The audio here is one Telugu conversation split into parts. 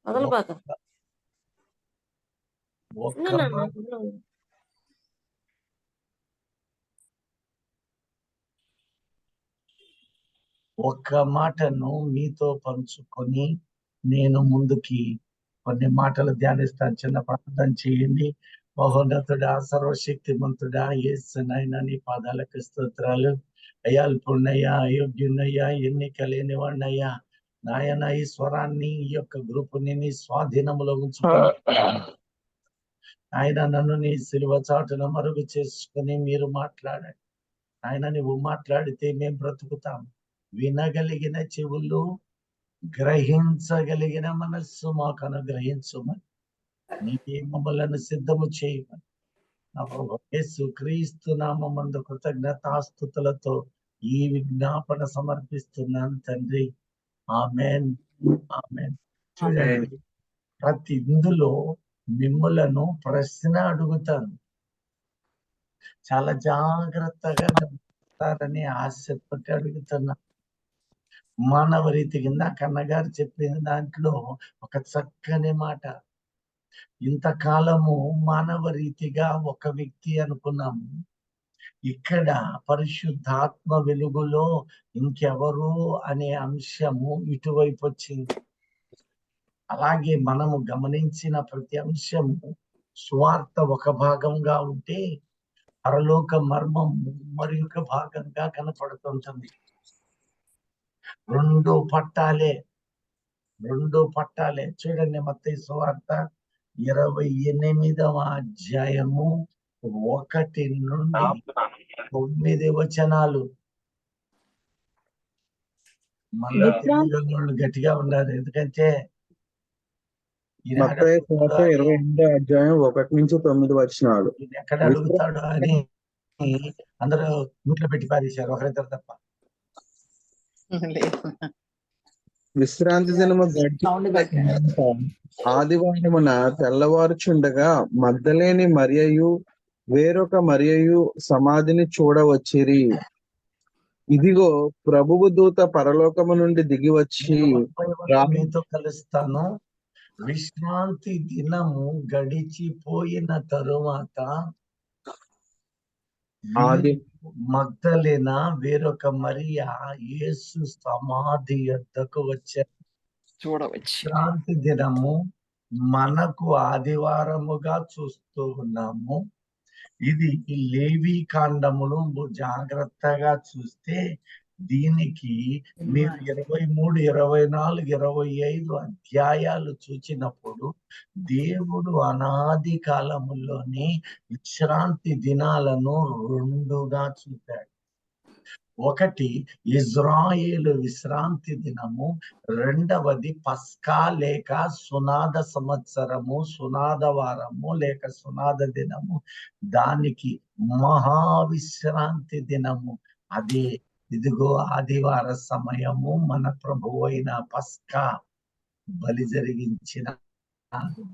వదలబాక. ఒక్క మాటను మీతో పంచుకొని నేను ముందుకి కొన్ని మాటలు ధ్యానిస్తాను. చిన్న ప్రార్థన చేయండి. మహోన్నతుడా, సర్వశక్తిమంతుడా, యేసునైనా నీ పాదాలకు స్తోత్రాలు. అయ్యా, అల్పుణ్ణయ్యా, అయోగ్యున్నయ్యా, ఎన్నిక లేని వాడినయ్యా, నాయన ఈ స్వరాన్ని, ఈ యొక్క గ్రూపుని నీ స్వాధీనంలో ఉంచుకొని ఆయన నన్ను నీ సిలువ చాటున మరుగు చేసుకుని మీరు మాట్లాడండి. ఆయన నువ్వు మాట్లాడితే మేము బ్రతుకుతాం. వినగలిగిన చెవులు, గ్రహించగలిగిన మనస్సు మాకు అనుగ్రహించుమని, నీకే మమ్మలను సిద్ధము చేయమని యేసు క్రీస్తు నామమందు కృతజ్ఞతాస్తుతులతో ఈ విజ్ఞాపన సమర్పిస్తున్నాను తండ్రి. ఆమేన్, ఆమేన్. చూడండి, ప్రతి ఇందులో మిమ్ములను ప్రశ్న అడుగుతాను. చాలా జాగ్రత్తగా గమనిస్తారని ఆశతోటి అడుగుతున్నా. మానవ రీతి కింద కన్నగారు చెప్పిన దాంట్లో ఒక చక్కని మాట. ఇంతకాలము మానవ రీతిగా ఒక వ్యక్తి అనుకున్నాము. ఇక్కడ పరిశుద్ధాత్మ వెలుగులో ఇంకెవరు అనే అంశము ఇటువైపు వచ్చింది. అలాగే మనము గమనించిన ప్రతి అంశము స్వార్థ ఒక భాగంగా ఉంటే పరలోక మర్మం మరి ఒక భాగంగా కనపడుతుంటుంది. రెండు పట్టాలే. చూడండి, మత్తయి సువార్త 28వ అధ్యాయము 1 నుండి 9 వచనాలు. మళ్ళీ తెలుగు గట్టిగా ఉన్నారు, ఎందుకంటే మత్తయి సువార్త 28వ అధ్యాయం 1 నుంచి 9 వచనాలు. ఎక్కడ అడుగుతాడు అని అందరూ నోట్లో పెట్టి పారేశారు, ఒకరిద్దరు తప్ప. విశ్రాంతి దినము ఆదివారమున తెల్లవారుచుండగా మగ్దలేని మరియయు వేరొక మరియయు సమాధిని చూడవచ్చిరి. ఇదిగో ప్రభువు దూత పరలోకము నుండి దిగి వచ్చి మీతో కలుస్తాను. విశ్రాంతి దినము గడిచిపోయిన తరువాత మగ్దలేన వేరొక మరియా యేసు సమాధి యొద్దకు వచ్చారు. విశ్రాంతి దినము మనకు ఆదివారముగా చూస్తూ ఉన్నాము. ఇది లేవి కాండమును జాగ్రత్తగా చూస్తే దీనికి మీరు 23, 24, 25 అధ్యాయాలు చూచినప్పుడు దేవుడు అనాది కాలములోనే విశ్రాంతి దినాలను 2గా చూపాడు. ఒకటి ఇజ్రాయేలు విశ్రాంతి దినము, రెండవది పస్కా లేక సునాద సంవత్సరము, సునాద వారము లేక సునాద దినము, దానికి మహావిశ్రాంతి దినము. అదే ఇదిగో ఆదివార సమయము మన ప్రభువు అయిన పస్కా బలి జరిగించిన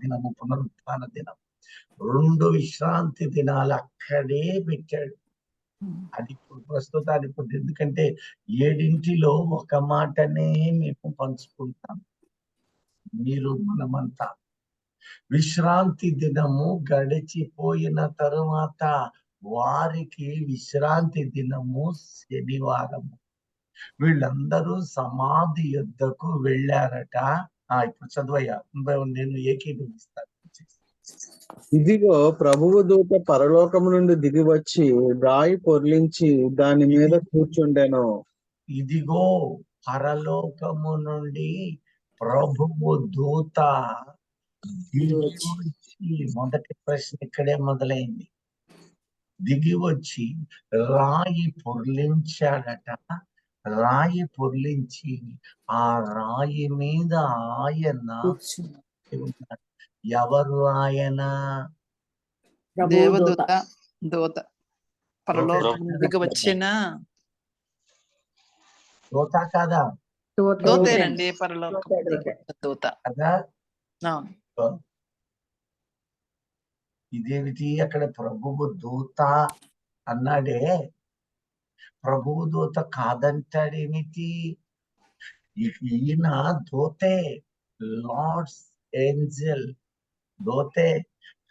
దినము, పునరుత్థాన దినం. 2 విశ్రాంతి దినాలు అక్కడే పెట్టాడు. అది ఇప్పుడు ప్రస్తుతానికి, ఎందుకంటే 7 ఒక మాటనే మేము పంచుకుంటాం, మీరు మనమంతా. విశ్రాంతి దినము గడిచిపోయిన తరువాత వారికి విశ్రాంతి దినము శనివారము. వీళ్ళందరూ సమాధి యొద్దకు వెళ్ళారట. ఇప్పుడు చదువయ్యా, నేను ఏకీభవిస్తాను. ఇదిగో ప్రభువు దూత పరలోకము నుండి దిగి వచ్చి రాయి పొర్లించి దాని మీద కూర్చుండెను. ఇదిగో పరలోకము నుండి ప్రభువు దూత దిగి వచ్చి, మొదటి ప్రశ్న ఇక్కడే మొదలైంది. దిగి వచ్చి రాయి పొర్లించాడట. రాయి పొర్లించి ఆ రాయి మీద ఆయన ఎవరు? ఆయన దేవదూత, దూత పరలోకం దిగి వచ్చిన దూత కాదా? దూతేనండి, పరలోకం దూత కదా. ఇదేమిటి, అక్కడ ప్రభువు దూత అన్నాడే, ప్రభువు దూత కాదంటాడేమిటి? ఈయన దూతే, లార్డ్స్ ఏంజల్, దోతే.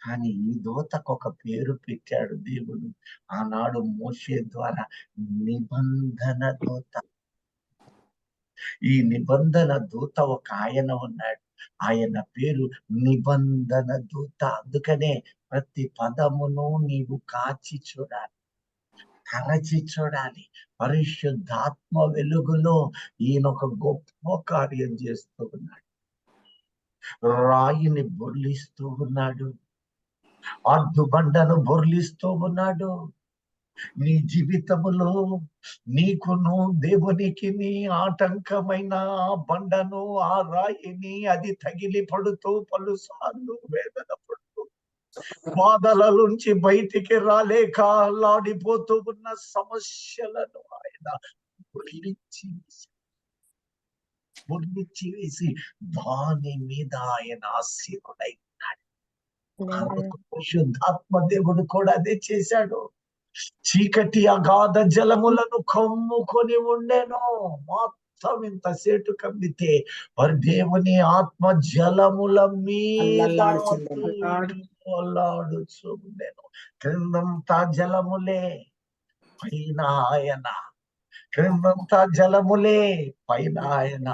కానీ ఈ దూతకు ఒక పేరు పెట్టాడు దేవుడు ఆనాడు మోషే ద్వారా, నిబంధన దూత. ఈ నిబంధన దూత ఒక ఆయన ఉన్నాడు, ఆయన పేరు నిబంధన దూత. అందుకనే ప్రతి పదమును నీవు కాచి చూడాలి, తరచి చూడాలి. పరిశుద్ధాత్మ వెలుగులో ఈయన ఒక గొప్ప కార్యం చేస్తూ ఉన్నాడు. రాయిని బొర్లిస్తూ ఉన్నాడు, అడ్డుబండను బొర్లిస్తూ ఉన్నాడు. నీ జీవితములో నీకును దేవునికి నీ ఆటంకమైన ఆ బండను, ఆ రాయిని, అది తగిలి పడుతూ పలుసార్లు వేదన పడుతూ బాధల నుంచి బయటికి రాలేక అల్లాడిపోతూ ఉన్న సమస్యలను ఆయన బొర్లిచ్చి వేసి దాని మీద ఆయన ఆశీనుడై పరిశుద్ధాత్మ దేవుడు కూడా అదే చేశాడు. చీకటి అగాధ జలములను కమ్ముకొని ఉండెను, మొత్తం ఇంత సేటు కమ్మితే మరి దేవుని ఆత్మ జలముల మీద అల్లాడుచు ఉండెను. క్రిందంతా జలములే, పైన ఆయన. క్రిందంతా జలములే, పైన ఆయన.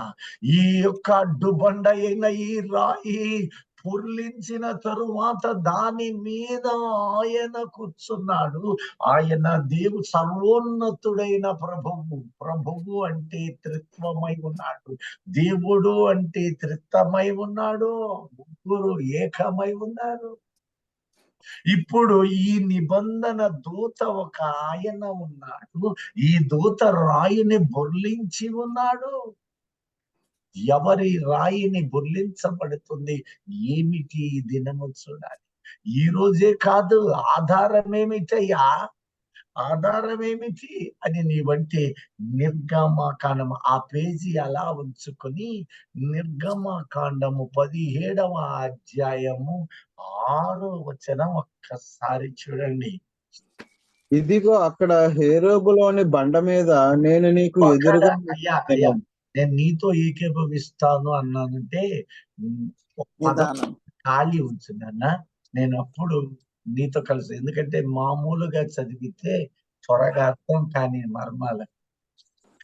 ఈ యొక్క అడ్డుబండ అయిన ఈ రాయి పొర్లించిన తరువాత దాని మీద ఆయన కూర్చున్నాడు. ఆయన సర్వోన్నతుడైన ప్రభువు. ప్రభువు అంటే త్రిత్వమై ఉన్నాడు, దేవుడు అంటే త్రిత్వమై ఉన్నాడు, ముగ్గురు ఏకమై ఉన్నారు. ఇప్పుడు ఈ నిబంధన దూత ఒక ఆయన ఉన్నాడు, ఈ దూత రాయిని బొర్లించి ఉన్నాడు. ఎవరి రాయిని బొర్లించబడుతుంది, ఏమిటి ఈ దినము చూడాలి. ఈ రోజే కాదు, ఆధారం ఏమిటయ్యా, ఆధారం ఏమిటి అని నీవంటే నిర్గమకాండము ఆ పేజీ అలా ఉంచుకొని నిర్గమకాండము 17వ అధ్యాయము 6వ వచనం ఒక్కసారి చూడండి. ఇదిగో అక్కడ హేరోబులోని బండ మీద నేను నీకు ఎదురుగా అయ్యా నేను నీతో ఏకీభవిస్తాను అన్నానంటే ఒక పదం ఖాళీ ఉంచింది అన్న, నేను అప్పుడు నీతో కలిసి. ఎందుకంటే మామూలుగా చదివితే త్వరగా అర్థం కాని మర్మాల.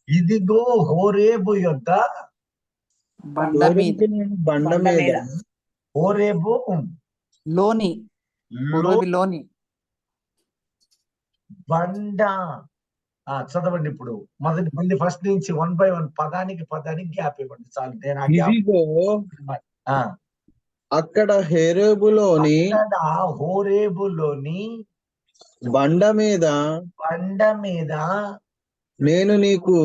ఇదిగో హోరేబు యొద్ద బండ మీద హోరేబు లోని బండ. చదవండి ఇప్పుడు మళ్ళీ ఫస్ట్ నుంచి 1 by 1 పదానికి గ్యాప్ ఇవ్వండి చాలు. నేను అక్కడ హోరేబులోని బండ మీద నేను నీకు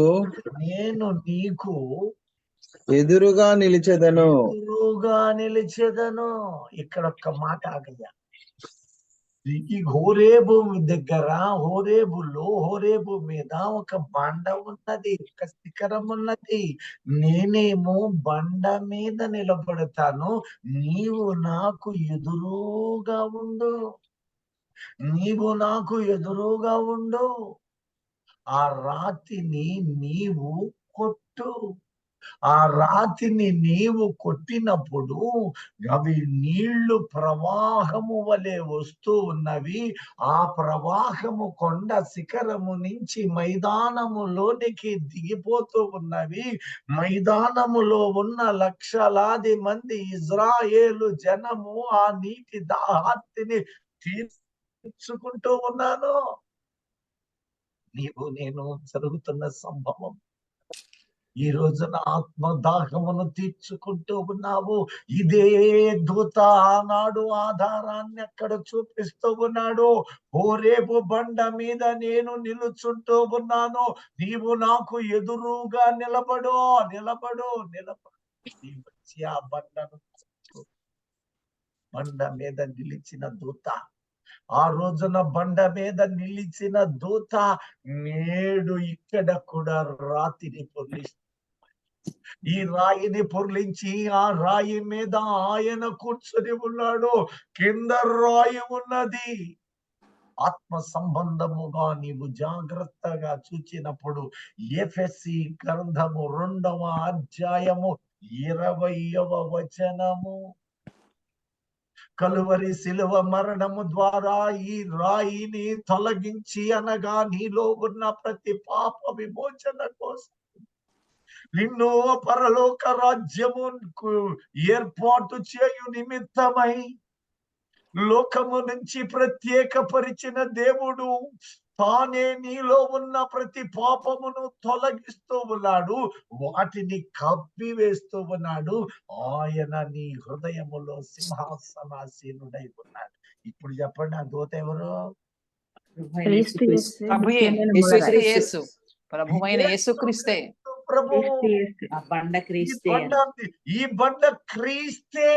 ఎదురుగా నిలిచెదను. ఇక్కడ ఒక్క మాట ఆగయ్యా. ఈ హోరేబు దగ్గర, హోరేబు మీద ఒక బండ ఉన్నది, ఒక శిఖరం ఉన్నది. నేనేమో బండ మీద నిలబడతాను, నీవు నాకు ఎదురుగా ఉండు, ఆ రాతిని నీవు కొట్టు. ఆ రాతిని నీవు కొట్టినప్పుడు అవి నీళ్లు ప్రవాహము వలె వస్తూ ఉన్నవి. ఆ ప్రవాహము కొండ శిఖరము నుంచి మైదానములోనికి దిగిపోతూ ఉన్నవి. మైదానములో ఉన్న లక్షలాది మంది ఇజ్రాయేలు జనము ఆ నీటి దాహార్తిని తీర్చుకుంటూ ఉన్నాను. నేను జరుగుతున్న సంభవం ఈ రోజున ఆత్మదాహమును తీర్చుకుంటూ ఉన్నావు. ఇదే దూత ఆనాడు ఆధారాన్ని అక్కడ చూపిస్తూ ఉన్నాడు. హోరేబు బండ మీద నేను నిలుచుంటూ ఉన్నాను, నీవు నాకు ఎదురుగా నిలబడు. వచ్చి ఆ బండ మీద నిలిచిన దూత, ఆ రోజున బండ మీద నిలిచిన దూత నేడు ఇక్కడ కూడా రాతిని పొర్లిస్తుంది. ఈ రాయిని పొర్లించి ఆ రాయి మీద ఆయన కూర్చొని ఉన్నాడు. కింద రాయి ఉన్నది. ఆత్మ సంబంధముగా నీవు జాగ్రత్తగా చూచినప్పుడు ఎఫెసీ గ్రంథము 2వ అధ్యాయము 20వ వచనము కలువరి శిలువ మరణము ద్వారా ఈ రాయిని తొలగించి, అనగా నీలో ఉన్న ప్రతి పాప విమోచన కోసం నిన్ను పరలోక రాజ్యము ఏర్పాటు చేయు నిమిత్తమై లోకము నుంచి ప్రత్యేకపరిచిన దేవుడు తానే నీలో ఉన్న ప్రతి పాపమును తొలగిస్తూ ఉన్నాడు, వాటిని కప్పివేస్తూ ఉన్నాడు. ఆయన నీ హృదయములో సింహాసనాసీనుడై ఉన్నాడు. ఇప్పుడు చెప్పండి, ఆ దూత ఎవరు? ప్రభువైన యేసుక్రీస్తే. ఈ బండ క్రీస్తే.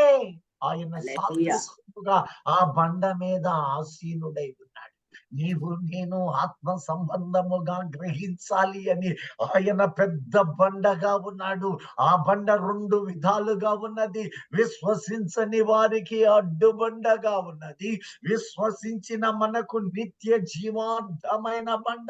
ఆయన సాక్షాత్తుగా ఆ బండ మీద ఆసీనుడై ఉన్నాడు. నీవు నేను ఆత్మ సంబంధముగా గ్రహించాలి అని ఆయన పెద్ద బండగా ఉన్నాడు. ఆ బండ రెండు విధాలుగా ఉన్నది. విశ్వసించని వారికి అడ్డుబండగా ఉన్నది, విశ్వసించిన మనకు నిత్య జీవార్థమైన బండ.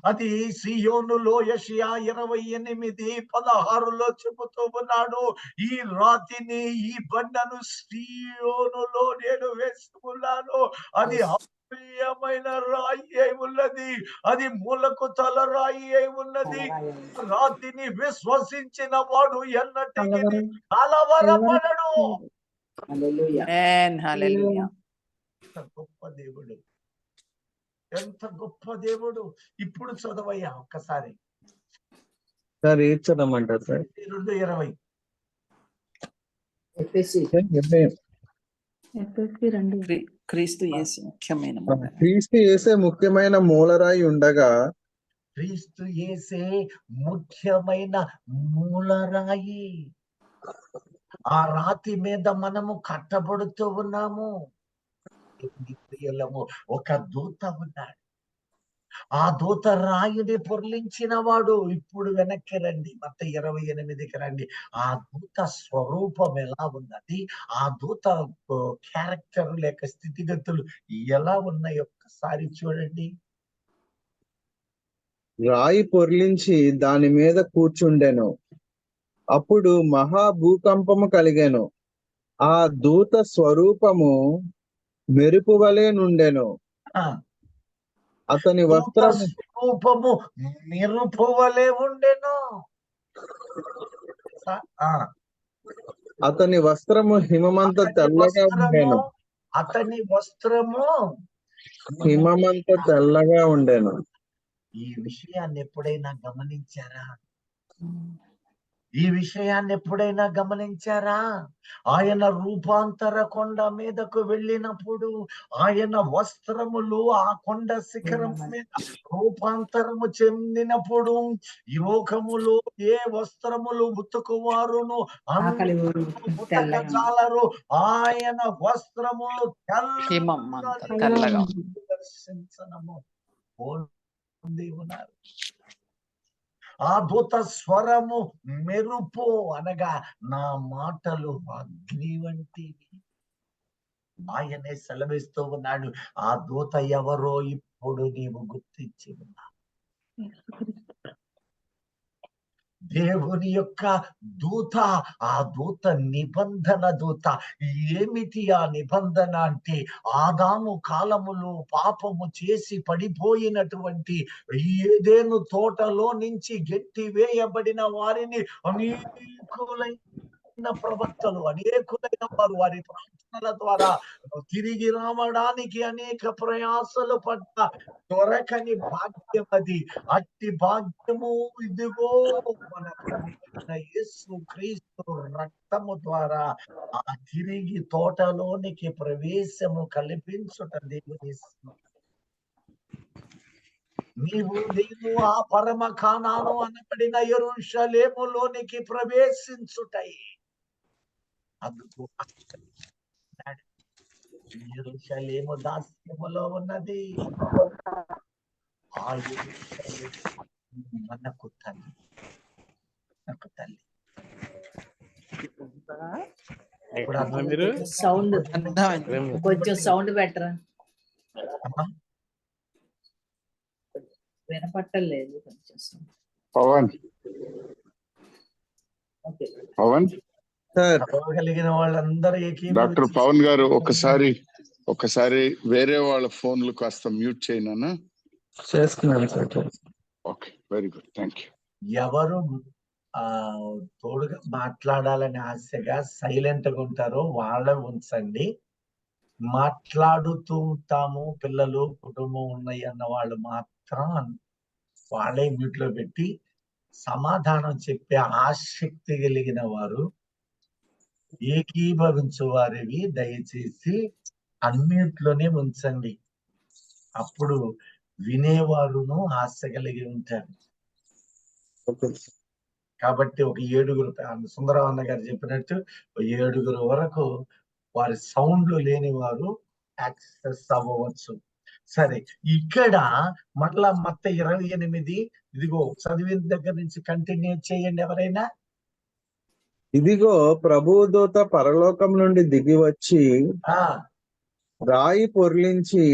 అది సియోనులో యెషయా 28:16 చెబుతూ ఉన్నాడు, ఈ రాతిని, ఈ బండను సియోనులో నేను వేసుకున్నాను. అది అమూల్యమైన రాయి అయి ఉన్నది, అది మూలకు తల రాయి అయి ఉన్నది. రాతిని విశ్వసించిన వాడు ఎన్నటికీ కలవరపడడు. గొప్ప దేవుడు, ఎంత గొప్ప దేవుడు. ఇప్పుడు చదవయ్యా ఒక్కసారి. సార్ ఏది చదవమంటారు సార్? 2:20. క్రీస్తు యేసు ముఖ్యమైన క్రీస్తు యేసే ముఖ్యమైన మూలరాయి ఉండగా, క్రీస్తు యేసే ముఖ్యమైన మూలరాయి. ఆ రాతి మీద మనము కట్టబడుతూ ఉన్నాము. ఒక దూత ఉన్నాడు, ఆ దూత రాయిని పొర్లించిన వాడు. ఇప్పుడు వెనక్కి రండి, మత్తయి 28కి రండి. ఆ దూత స్వరూపం ఎలా ఉన్నది, ఆ దూత క్యారెక్టర్ లేక స్థితిగతులు ఎలా ఉన్నాయి ఒక్కసారి చూడండి. రాయి పొర్లించి దాని మీద కూర్చుండెను. అప్పుడు మహా భూకంపము కలిగెను. ఆ దూత స్వరూపము మెరుపు వలె నుండెను. అతని వస్త్రము స్వరూపము మెరుపు వలె ఉండెను. అతని వస్త్రము హిమమంత తెల్లగా ఉండెను. అతని వస్త్రము హిమమంత తెల్లగా ఉండెను. ఈ విషయాన్ని ఎప్పుడైనా గమనించారా? ఈ విషయాన్ని ఎప్పుడైనా గమనించారా? ఆయన రూపాంతర కొండ మీదకు వెళ్ళినప్పుడు ఆయన వస్త్రములు ఆ కొండ శిఖరం మీద రూపాంతరము చెందినప్పుడు ఈ లోకములో ఏ వస్త్రములు ఉతుకువారును ఉతకజాలరు. ఆయన వస్త్రములు తెల్లగా దర్శించనము పొంది ఉన్నారు. ఆ దూత స్వరము మెరుపు, అనగా నా మాటలు అగ్ని వంటివి. ఆయనే సెలవిస్తూ ఉన్నాడు. ఆ దూత ఎవరో ఇప్పుడు నీవు గుర్తించి ఉన్నా. దేవుని యొక్క దూత, ఆ దూత నిబంధన దూత. ఏమిటి ఆ నిబంధన అంటే, ఆదాము కాలములో పాపము చేసి పడిపోయినటువంటి ఏదెను తోటలో నుంచి గెట్టి వేయబడిన వారిని అనేకులైన ప్రవక్తలు, అనేకులైన వారు వారి ప్రార్థనల ద్వారా తిరిగి రావడానికి అనేక ప్రయాసలు పడ్డ దొరకని భాగ్యం అది. అట్టి భాగ్యము ఇదిగో మన ప్రభువైన యేసుక్రీస్తు రక్తము ద్వారా ఆ తిరిగి తోటలోనికి ప్రవేశము కల్పించుట దేవుని. నీవు నేను ఆ పరమ కానాను అనబడిన యెరూషలేములోనికి ప్రవేశించుటై అందుకు యెరూషలేము దాస్యములో ఉన్నది. ఆ మనకు తల్లి, మనకు తల్లి. సౌండ్ కొంచెం సౌండ్ బెటర్ వినపట్టలేదు కొంచెం. పవన్ సార్ చదవగలిగిన వాళ్ళందరూ డాక్టర్ పవన్ గారు ఒకసారి వేరే వాళ్ళ ఫోన్లు కాస్త మ్యూట్ చేయనా? చేస్తున్నాను sir. Okay, very good, thank you. ఎవరు తోడుగా మాట్లాడాలని ఆశగా సైలెంట్ గా ఉంటారో వాళ్ళ ఉంచండి. మాట్లాడుతూ ఉంటాము, పిల్లలు కుటుంబం ఉన్నాయి అన్న వాళ్ళు మాత్రం వాళ్ళే మ్యూట్ లో పెట్టి సమాధానం చెప్పే ఆసక్తి కలిగిన వారు, ఏకీభవించు వారివి దయచేసి అన్మ్యూట్ లోనే ఉంచండి. అప్పుడు వినేవారును ఆశ కలిగి ఉంటారు. కాబట్టి ఒక 7 సుందరం అన్న గారు చెప్పినట్టు 7 వరకు వారి సౌండ్లు లేని వారు యాక్సెస్ అవ్వవచ్చు. సరే, ఇక్కడ మరలా మొత్తం 28 ఇదిగో చదివిన దగ్గర నుంచి కంటిన్యూ చేయండి ఎవరైనా. ఇదిగో ప్రభువు దూత పరలోకం నుండి దిగి వచ్చి రాయి పొర్లించి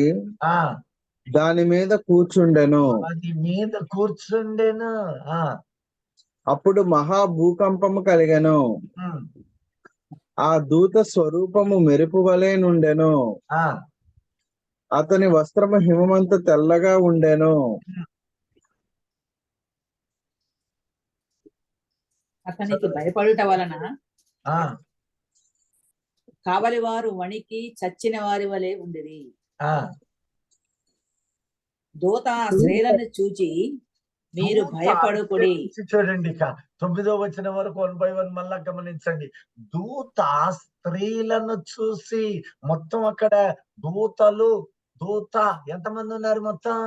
దాని మీద కూర్చుండెను. అది మీద కూర్చుండెను. అప్పుడు మహా భూకంపము కలిగెను. ఆ దూత స్వరూపము మెరుపు వలె నుండెను. అతని వస్త్రము హిమమంత తెల్లగా ఉండెను. అతనికి భయపడుట వలన కావలి వారు వణికి చచ్చిన వారి వలె ఉండిరి. దూత ఆ స్త్రీలను చూచి మీరు భయపడుకుడి. చూడండి, 9వ వచనం వరకు 1 by 1 మళ్ళా గమనించండి. దూత స్త్రీలను చూసి, మొత్తం అక్కడ దూత ఎంతమంది ఉన్నారు? మొత్తం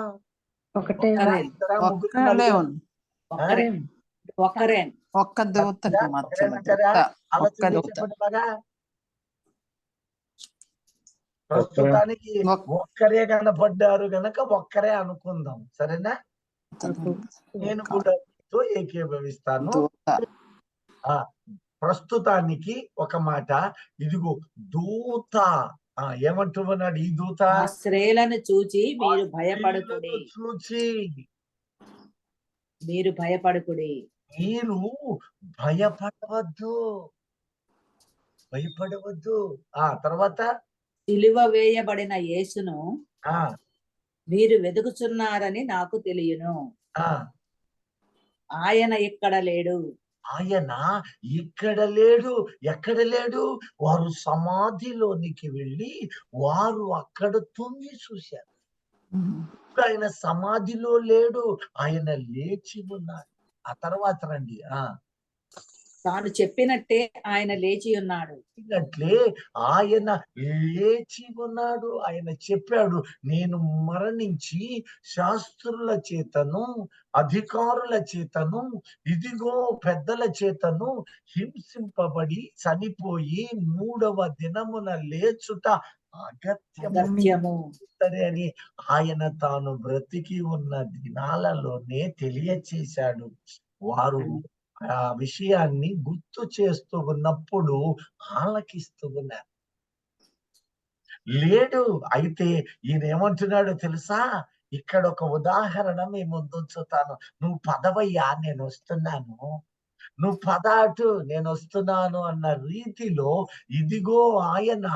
ఒక్క దూత ప్రస్తుతానికి ఒక్కరే కనపడ్డారు గనక ఒక్కరే అనుకుందాం, సరేనా? నేను కూడా ఏకీభవిస్తాను. ప్రస్తుతానికి ఒక మాట, ఇదిగో దూత ఏమంటున్నాడు? ఈ దూత స్త్రీలను చూచి మీరు భయపడుకుడి, మీరు భయపడవద్దు. తర్వాత సిలువ వేయబడిన యేసును మీరు వెతుకుచున్నారని నాకు తెలియను. ఆయన ఇక్కడ లేడు. ఎక్కడ లేడు? వారు సమాధిలోనికి వెళ్ళి వారు అక్కడ తొంగి చూశారు. ఆయన సమాధిలో లేడు, ఆయన లేచి ఉన్నాడు. ఆ తర్వాత రండి. తాను చెప్పినట్టే ఆయన లేచి ఉన్నాడు. ఆయన లేచి ఉన్నాడు. ఆయన చెప్పాడు, నేను మరణించి శాస్త్రుల చేతను, అధికారుల చేతను, ఇదిగో పెద్దల చేతను హింసింపబడి చనిపోయి 3వ దినమున లేచుట అగత్యము అని ఆయన తాను బ్రతికి ఉన్న దినాలలోనే తెలియచేశాడు. వారు ఆ విషయాన్ని గుర్తు చేస్తూ ఉన్నప్పుడు ఆలకిస్తూ ఉన్నారు. లేడు. అయితే ఈయన ఏమంటున్నాడో తెలుసా? ఇక్కడ ఒక ఉదాహరణ మీ ముందు ఉంచుతాను. నువ్వు పదవయ్యా, నేను వస్తున్నాను, నువ్వు పదాటు, నేను వస్తున్నాను అన్న రీతిలో ఇదిగో ఆయన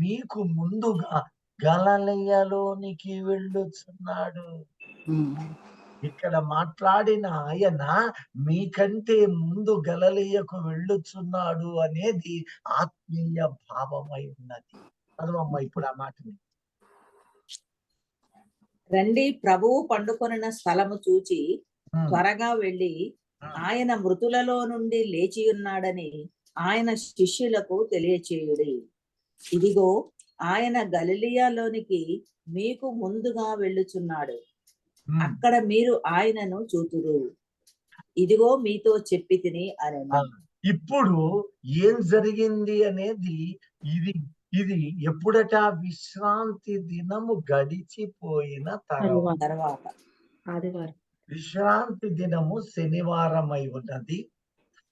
మీకు ముందుగా గలిలయలోనికి వెళ్ళుచున్నాడు. ఇక్కడ మాట్లాడిన ఆయన మీకంటే ముందు గలిలయకు వెళ్ళుచున్నాడు అనేది ఆత్మీయ భావమై ఉన్నది. చదవమ్మ ఇప్పుడు ఆ మాటని. రండి, ప్రభువు పండుకొనిన స్థలము చూచి త్వరగా వెళ్ళి ఆయన మృతులలో నుండి లేచి ఉన్నాడని ఆయన శిష్యులకు తెలియచేయుడి. ఇదిగో ఆయన గలిలయలోనికి మీకు ముందుగా వెళ్ళుచున్నాడు, అక్కడ మీరు ఆయనను చూతురు. ఇదిగో మీతో చెప్పి తిని అని. ఇప్పుడు ఏం జరిగింది అనేది ఇది ఎప్పుడట? విశ్రాంతి దినము గడిచిపోయిన తర్వాత. విశ్రాంతి దినము శనివారం అయి ఉన్నది,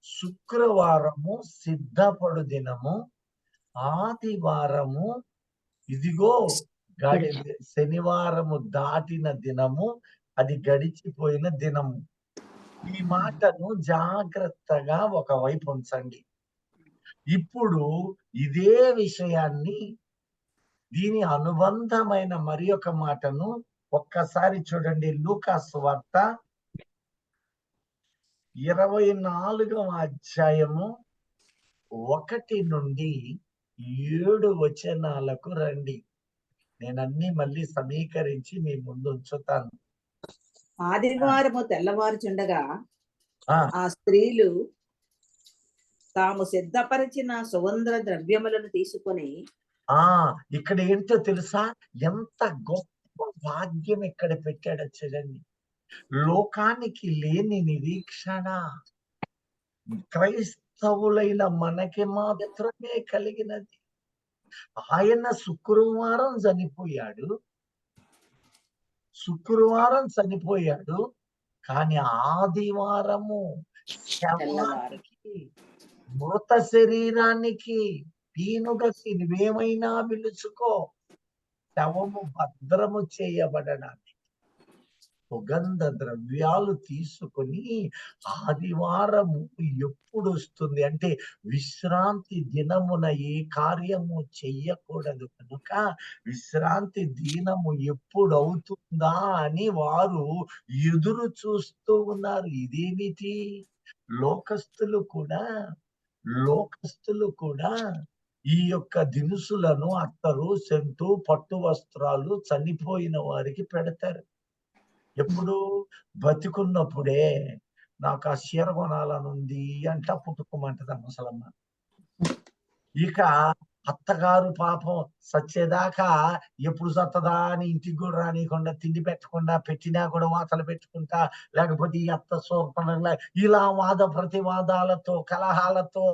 శుక్రవారము సిద్ధపడు దినము, ఆదివారము ఇదిగో శనివారము దాటిన దినము, అది గడిచిపోయిన దినము. ఈ మాటను జాగ్రత్తగా ఒకవైపు ఉంచండి. ఇప్పుడు ఇదే విషయాన్ని దీని అనుబంధమైన మరి ఒక మాటను ఒక్కసారి చూడండి. లూకాసు వార్త 24వ అధ్యాయము 1 నుండి 7 వచనాలకు రండి. నేను అన్ని మళ్ళీ సమీకరించి మీ ముందు ఉంచుతాను. ఆదివారము తెల్లవారుచుండగా ఆ ఆ స్త్రీలు తాము సిద్ధపరిచిన సుగంధ ద్రవ్యములను తీసుకొని ఇక్కడ ఏంటో తెలుసా? ఎంత గొప్ప భాగ్యం ఇక్కడ పెట్టాడో చూడండి. లోకానికి లేని నిరీక్షణ క్రైస్తవులైన మనకి మాత్రమే కలిగినది. ఆయన శుక్రవారం చనిపోయాడు, కానీ ఆదివారము శవానికి, మృత శరీరానికి, పీనుగకి నువ్వేమైనా పిలుచుకో, శవము భద్రము చేయబడడానికి సుగంధ ద్రవ్యాలు తీసుకొని ఆదివారము ఎప్పుడు వస్తుంది అంటే విశ్రాంతి దినమున ఏ కార్యము చెయ్యకూడదు కనుక విశ్రాంతి దినము ఎప్పుడు అవుతుందా అని వారు ఎదురు చూస్తూ ఉన్నారు. ఇదేమిటి? లోకస్తులు కూడా ఈ యొక్క దినుసులను అత్తరు, సెంటు, పట్టు వస్త్రాలు చనిపోయిన వారికి పెడతారు. ఎప్పుడు? బతికున్నప్పుడే. నాకు ఆ చీర కొనాలనుంది అంట పుట్టుకోమంటది ముసలమ్మ. ఇక అత్తగారు పాపం సచ్చేదాకా ఎప్పుడు సత్తదా అని ఇంటికి కూడా రానియకుండా, తిండి పెట్టకుండా, పెట్టినా కూడా వాతలు పెట్టుకుంటా, లేకపోతే ఈ అత్త సోపనలా ఇలా వాద ప్రతివాదాలతో, కలహాలతో,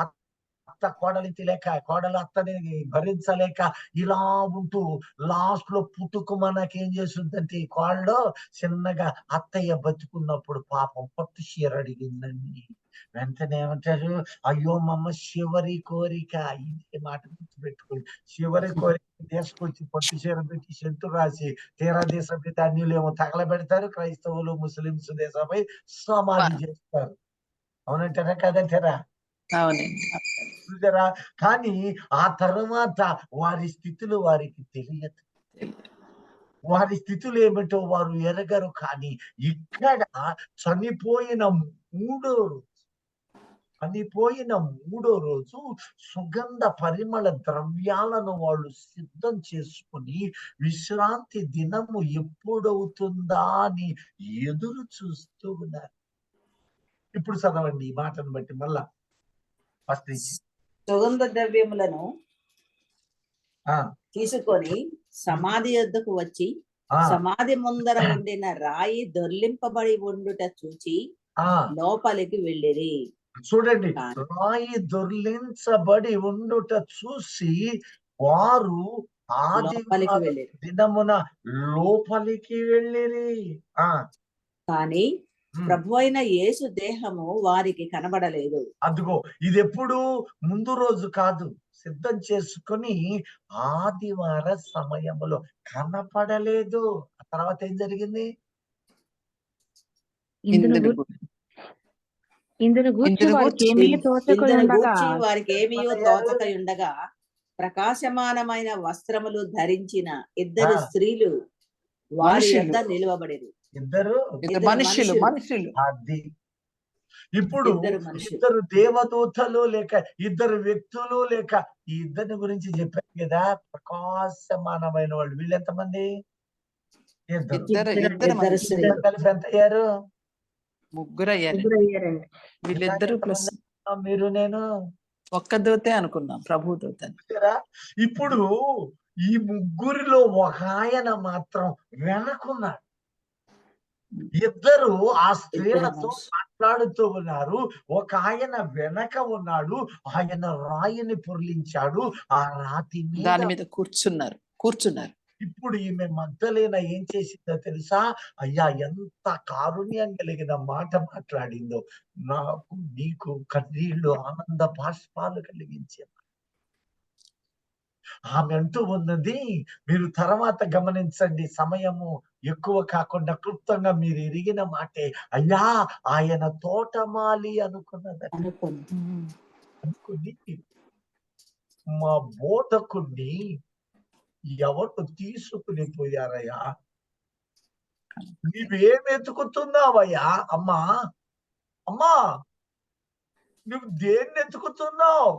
అత్త కోడలింటి లేక, కోడలు అత్తని భరించలేక ఇలా ఉంటూ లాస్ట్ లో పుట్టుకుమనకేం చేస్తుందంటే ఈ కోడలో చిన్నగా అత్తయ్య బతుకున్నప్పుడు పాపం పట్టు చీర అడిగిందండి. వెంటనే ఏమంటారు? అయ్యో మమ్మ చివరి కోరిక. ఇదే మాట గుర్తుపెట్టుకోండి. చివరి కోరిక తీసుకొచ్చి పట్టు చీర పెట్టి చెట్టు రాసి తీరా దేశం పెట్టి అన్యులేమో తగలబెడతారు. క్రైస్తవులు ముస్లింస్ దేశమై సమాధి చేస్తారు. అవునంటారా కదంటారా? చూసారా? కానీ ఆ తర్వాత వారి స్థితులు వారికి తెలియదు. వారి స్థితులు ఏమిటో వారు ఎరగరు. కానీ ఇక్కడ చనిపోయిన మూడో రోజు సుగంధ పరిమళ ద్రవ్యాలను వాళ్ళు సిద్ధం చేసుకుని విశ్రాంతి దినము ఎప్పుడవుతుందా అని ఎదురు చూస్తూ ఉన్నారు. ఇప్పుడు చదవండి ఈ మాటను బట్టి మళ్ళా. సుగంధ ద్రవ్యములను తీసుకొని సమాధి యొద్దకు వచ్చి సమాధి ముందర ఉండిన రాయి దొర్లింపబడి ఉండుట చూచి లోపలికి వెళ్ళిరి. చూడండి, రాయి దొర్లించబడి ఉండుట చూసి వారు ఆదివారం దినమున లోపలికి వెళ్ళిరి. కానీ ప్రభు అయిన యేసు దేహము వారికి కనబడలేదు. అదిగో ఇది ఎప్పుడు? ముందు రోజు కాదు, సిద్ధం చేసుకుని ఆదివార సమయములో కనపడలేదు. ఆ తర్వాత ఏం జరిగింది? ఇందును గూర్చి వారికి ఏమీయో తోచక ఉండగా ప్రకాశమానమైన వస్త్రములు ధరించిన ఇద్దరు స్త్రీలు వారి యొద్ద నిలువబడిరు. ఇద్దరు మనుషులు. అది ఇప్పుడు ఇద్దరు దేవదూతలు లేక ఇద్దరు వ్యక్తులు లేక ఈ ఇద్దరిని గురించి చెప్పారు కదా, ప్రకాశమానమైన వాళ్ళు. వీళ్ళు ఎంతమంది? కలిపి ఎంత అయ్యారు? ముగ్గురు అయ్యారు. వీళ్ళిద్దరు ప్లస్ మీరు నేను ఒక్క దూతే అనుకున్నాం, ప్రభు దూత. ఇప్పుడు ఈ ముగ్గురిలో ఒక ఆయన మాత్రం వెనకున్నాడు. ఇద్దరు ఆ స్త్రీలతో మాట్లాడుతూ ఉన్నారు. ఒక ఆయన వెనక ఉన్నాడు. ఆయన రాయిని పొర్లించాడు. ఆ రాతి దాని మీద కూర్చున్నారు. ఇప్పుడు ఈమె మగ్దలేనా ఏం చేసిందో తెలుసా? అయ్యా, ఎంత కారుణ్యం కలిగిన మాట మాట్లాడిందో. నాకు నీకు కన్నీళ్లు ఆనంద బాష్పాలు కలిగించే ఆమె అంటూ ఉన్నది. మీరు తర్వాత గమనించండి, సమయము ఎక్కువ కాకుండా క్లుప్తంగా మీరు ఎరిగిన మాటే. అయ్యా, ఆయన తోటమాలి అనుకున్నది. అనుకుని మా బోధకుణ్ణి ఎవరు తీసుకుని పోయారయ్యా? నువ్వేం వెతుకుతున్నావయ్యా? అమ్మా అమ్మా నువ్వు దేన్ని వెతుకుతున్నావు?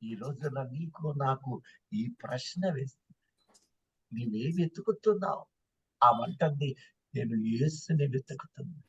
ఈ రోజున నీకు నాకు ఈ ప్రశ్న వేస్తుంది. నువ్వేం వెతుకుతున్నావు? ఆ వంటంది నేను యేసుని వెతుకుతున్నా.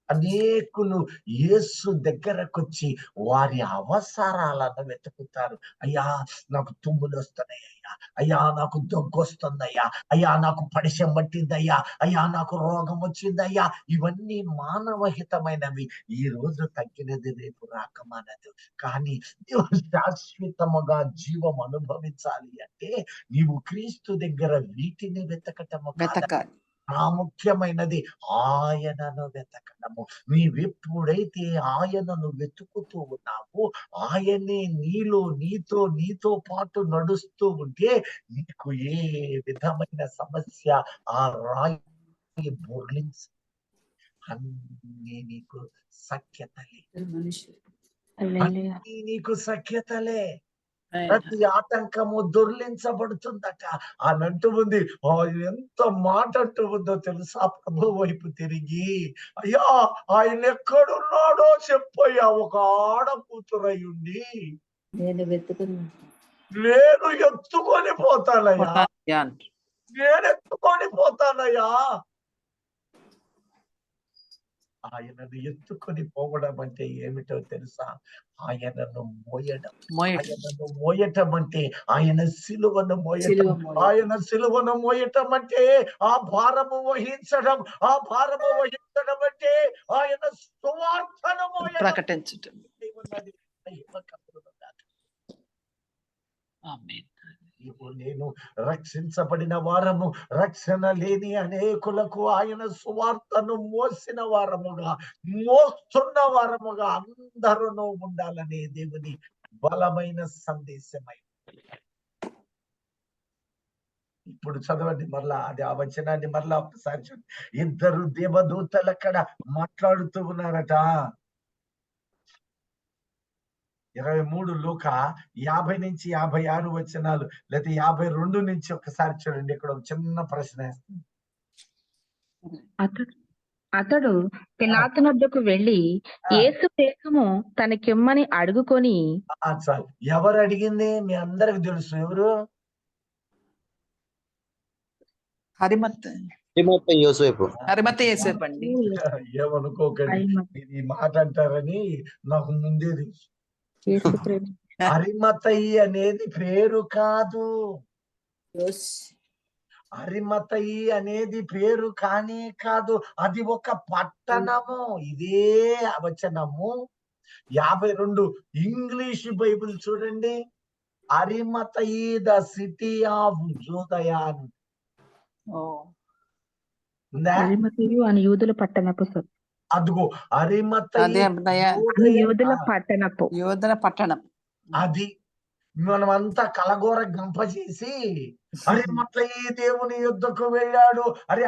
అనేకులు యేసు దగ్గరకొచ్చి వారి అవసరాలను వెతుకుతారు. అయ్యా నాకు తుమ్ములు వస్తున్నాయి అయ్యా, అయ్యా నాకు దగ్గు వస్తుందయ్యా, అయ్యా నాకు పడిశం పట్టిందయ్యా, అయ్యా నాకు రోగం వచ్చిందయ్యా. ఇవన్నీ మానవహితమైనవి. ఈ రోజు తగ్గినది రేపు రాకమానదు. కానీ నీవు శాశ్వతముగా జీవం అనుభవించాలి అంటే నీవు క్రీస్తు దగ్గర వీటిని వెతకటము కాదు. వెతకాలి. ప్రాముఖ్యమైనది ఆయనను వెతకడము. నీవెప్పుడైతే ఆయనను వెతుకుతూ ఉన్నావో ఆయనే నీతో పాటు నడుస్తూ ఉంటే నీకు ఏ విధమైన సమస్య ఆ రాయి బొర్లించి అన్ని నీకు సఖ్యతలే, అన్ని నీకు సఖ్యతలే. ప్రతి ఆటంకము దొర్లించబడుతుందట. అనంటూ ఉంది. ఎంత మాట అంటూ ఉందో తెలుసా? ప్రభు వైపు తిరిగి, అయ్యా ఆయన ఎక్కడున్నాడో చెప్పయ్యా. ఒక ఆడ కూతురై ఉండి నేను వెతుకున్నా, నేను ఎత్తుకొని పోతానయ్యా, అంటారు. నేను ఎత్తుకొని పోతానయ్యా. ఆయనను ఎత్తుకొని పోవడం అంటే ఏమిటో తెలుసా? ఆయనను మోయడం. ఆయనను మోయటం అంటే ఆయన సిలువను మోయటం. ఆయన సిలువను మోయటం అంటే ఆ భారము వహించడం. ఆ భారము వహించడం అంటే ఆయన సువార్తను మోయడం, ప్రకటించటం. ఆమేన్. ఇప్పుడు నేను రక్షించబడిన వారము, రక్షణ లేని అనేకులకు ఆయన సువార్తను మోసిన వారముగా, మోస్తున్న వారముగా అందరూ ఉండాలనే దేవుని బలమైన సందేశమై. ఇప్పుడు చదవండి మరలా అది ఆ వచనాన్ని మరలా ఒకసారి చూడండి. ఇద్దరు దేవదూతలు అక్కడ మాట్లాడుతూ ఉన్నారట. 23 లూకా 50 నుంచి 56 వచనాలు, లేదా 52 నుంచి ఒకసారి చూడండి. ఇక్కడ ఒక చిన్న ప్రశ్న వేస్తుంది. అతడు పిలాతు వద్దకు వెళ్లి యేసు దేహము తనకిమ్మని అడుగుకొని, చాలు. ఎవరు అడిగింది మీ అందరికి తెలుసు. ఎవరు? హరిమత్త యోసేపు అండి. ఏమనుకోకండి, ఇది ఈ మాట అంటారని నాకు ముందే తెలుసు. అరిమతయి అనేది పేరు కాదు. అరిమతయి అనేది పేరు కానీ కాదు, అది ఒక పట్టణము. ఇదే వచనము 52 ఇంగ్లీష్ బైబిల్ చూడండి. అరిమతయి ద సిటీ ఆఫ్ జూదయా అని యూదుల పట్టణపు. అదిగో అరిమతయి యోధుల పట్టణం. అది మనమంతా కలగోర గంప చేసి అరిమతయి దేవుని యుద్ధకు వెళ్ళాడు.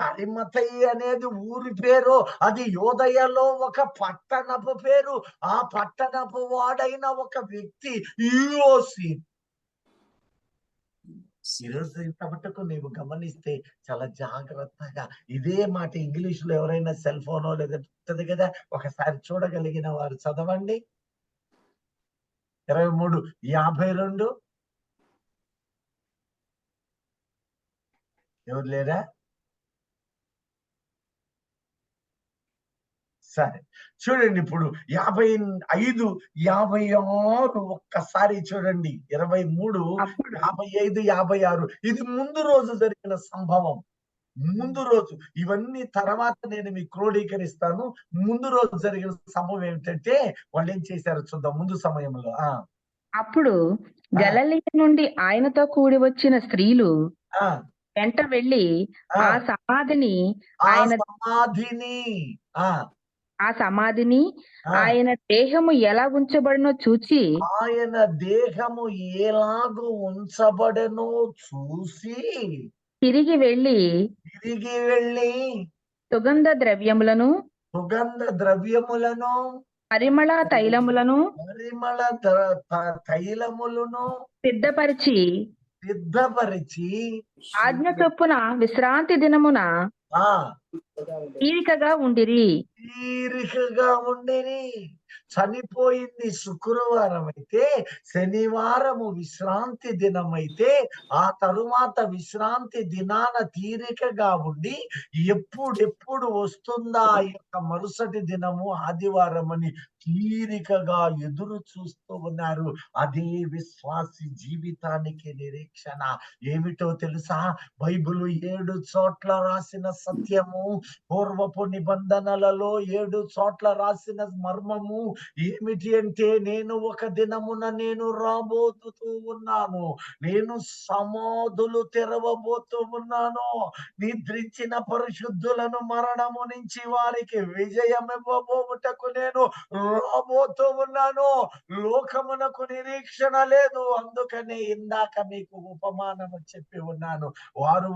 అరిమతయి అనేది ఊరి పేరు. అది యోదయలో ఒక పట్టణపు పేరు. ఆ పట్టణపు వాడైన ఒక వ్యక్తి యోసేపు. ఈరోజు ఇంత మటుకు నీవు గమనిస్తే చాలా జాగ్రత్తగా ఇదే మాట ఇంగ్లీష్ లో ఎవరైనా సెల్ ఫోనో లేదా ఉంటుంది కదా, ఒకసారి చూడగలిగిన వారు చదవండి. 23:52. ఎవరు లేరా? సరే చూడండి. ఇప్పుడు 55, 56 ఒక్కసారి చూడండి. 23, 55, 56 ఇది ముందు రోజు జరిగిన సంభవం. ముందు రోజు ఇవన్నీ తర్వాత నేను మీకు క్రోడీకరిస్తాను. ముందు రోజు జరిగిన సంభవం ఏమిటంటే వాళ్ళు ఏం చేశారో చూద్దాం. ముందు సమయంలో అప్పుడు గలిలయ నుండి ఆయనతో కూడి వచ్చిన స్త్రీలు వెంట వెళ్లి ఆ సమాధిని ఆయన దేహము ఎలా ఉంచబడినో చూచి, ఆయన దేహము ఎలాగో ఉంచబడనో చూసి తిరిగి వెళ్ళి సుగంధ ద్రవ్యములను పరిమళ తైలములను తైలములను సిద్ధపరిచి సిద్ధపరిచి ఆజ్ఞ చొప్పున విశ్రాంతి దినమున ఆ తీరికగా ఉండిరి. తీరికగా ఉండేని. చనిపోయింది శుక్రవారం అయితే, శనివారము విశ్రాంతి దినం అయితే, ఆ తరువాత విశ్రాంతి దినాన తీరికగా ఉండి ఎప్పుడెప్పుడు వస్తుందా ఆ యొక్క మరుసటి దినము ఆదివారం అని తీరికగా ఎదురు చూస్తూ ఉన్నారు. అదే విశ్వాసి జీవితానికి నిరీక్షణ. ఏమిటో తెలుసా? బైబిల్ 7 చోట్ల రాసిన సత్యము, పూర్వపు నిబంధనలలో 7 చోట్ల రాసిన మర్మము ఏమిటి అంటే, నేను ఒక దినమున నేను రాబోతూ ఉన్నాను, నేను సమాధులు తెరవబోతూ ఉన్నాను, నిద్రించిన పరిశుద్ధులను మరణము నుంచి వారికి విజయం ఇవ్వబోటకు నేను రాబోతూ ఉన్నాను. లోకమునకు నిరీక్షణ లేదు. అందుకనే ఇందాక మీకు ఉపమానము చెప్పి ఉన్నాను.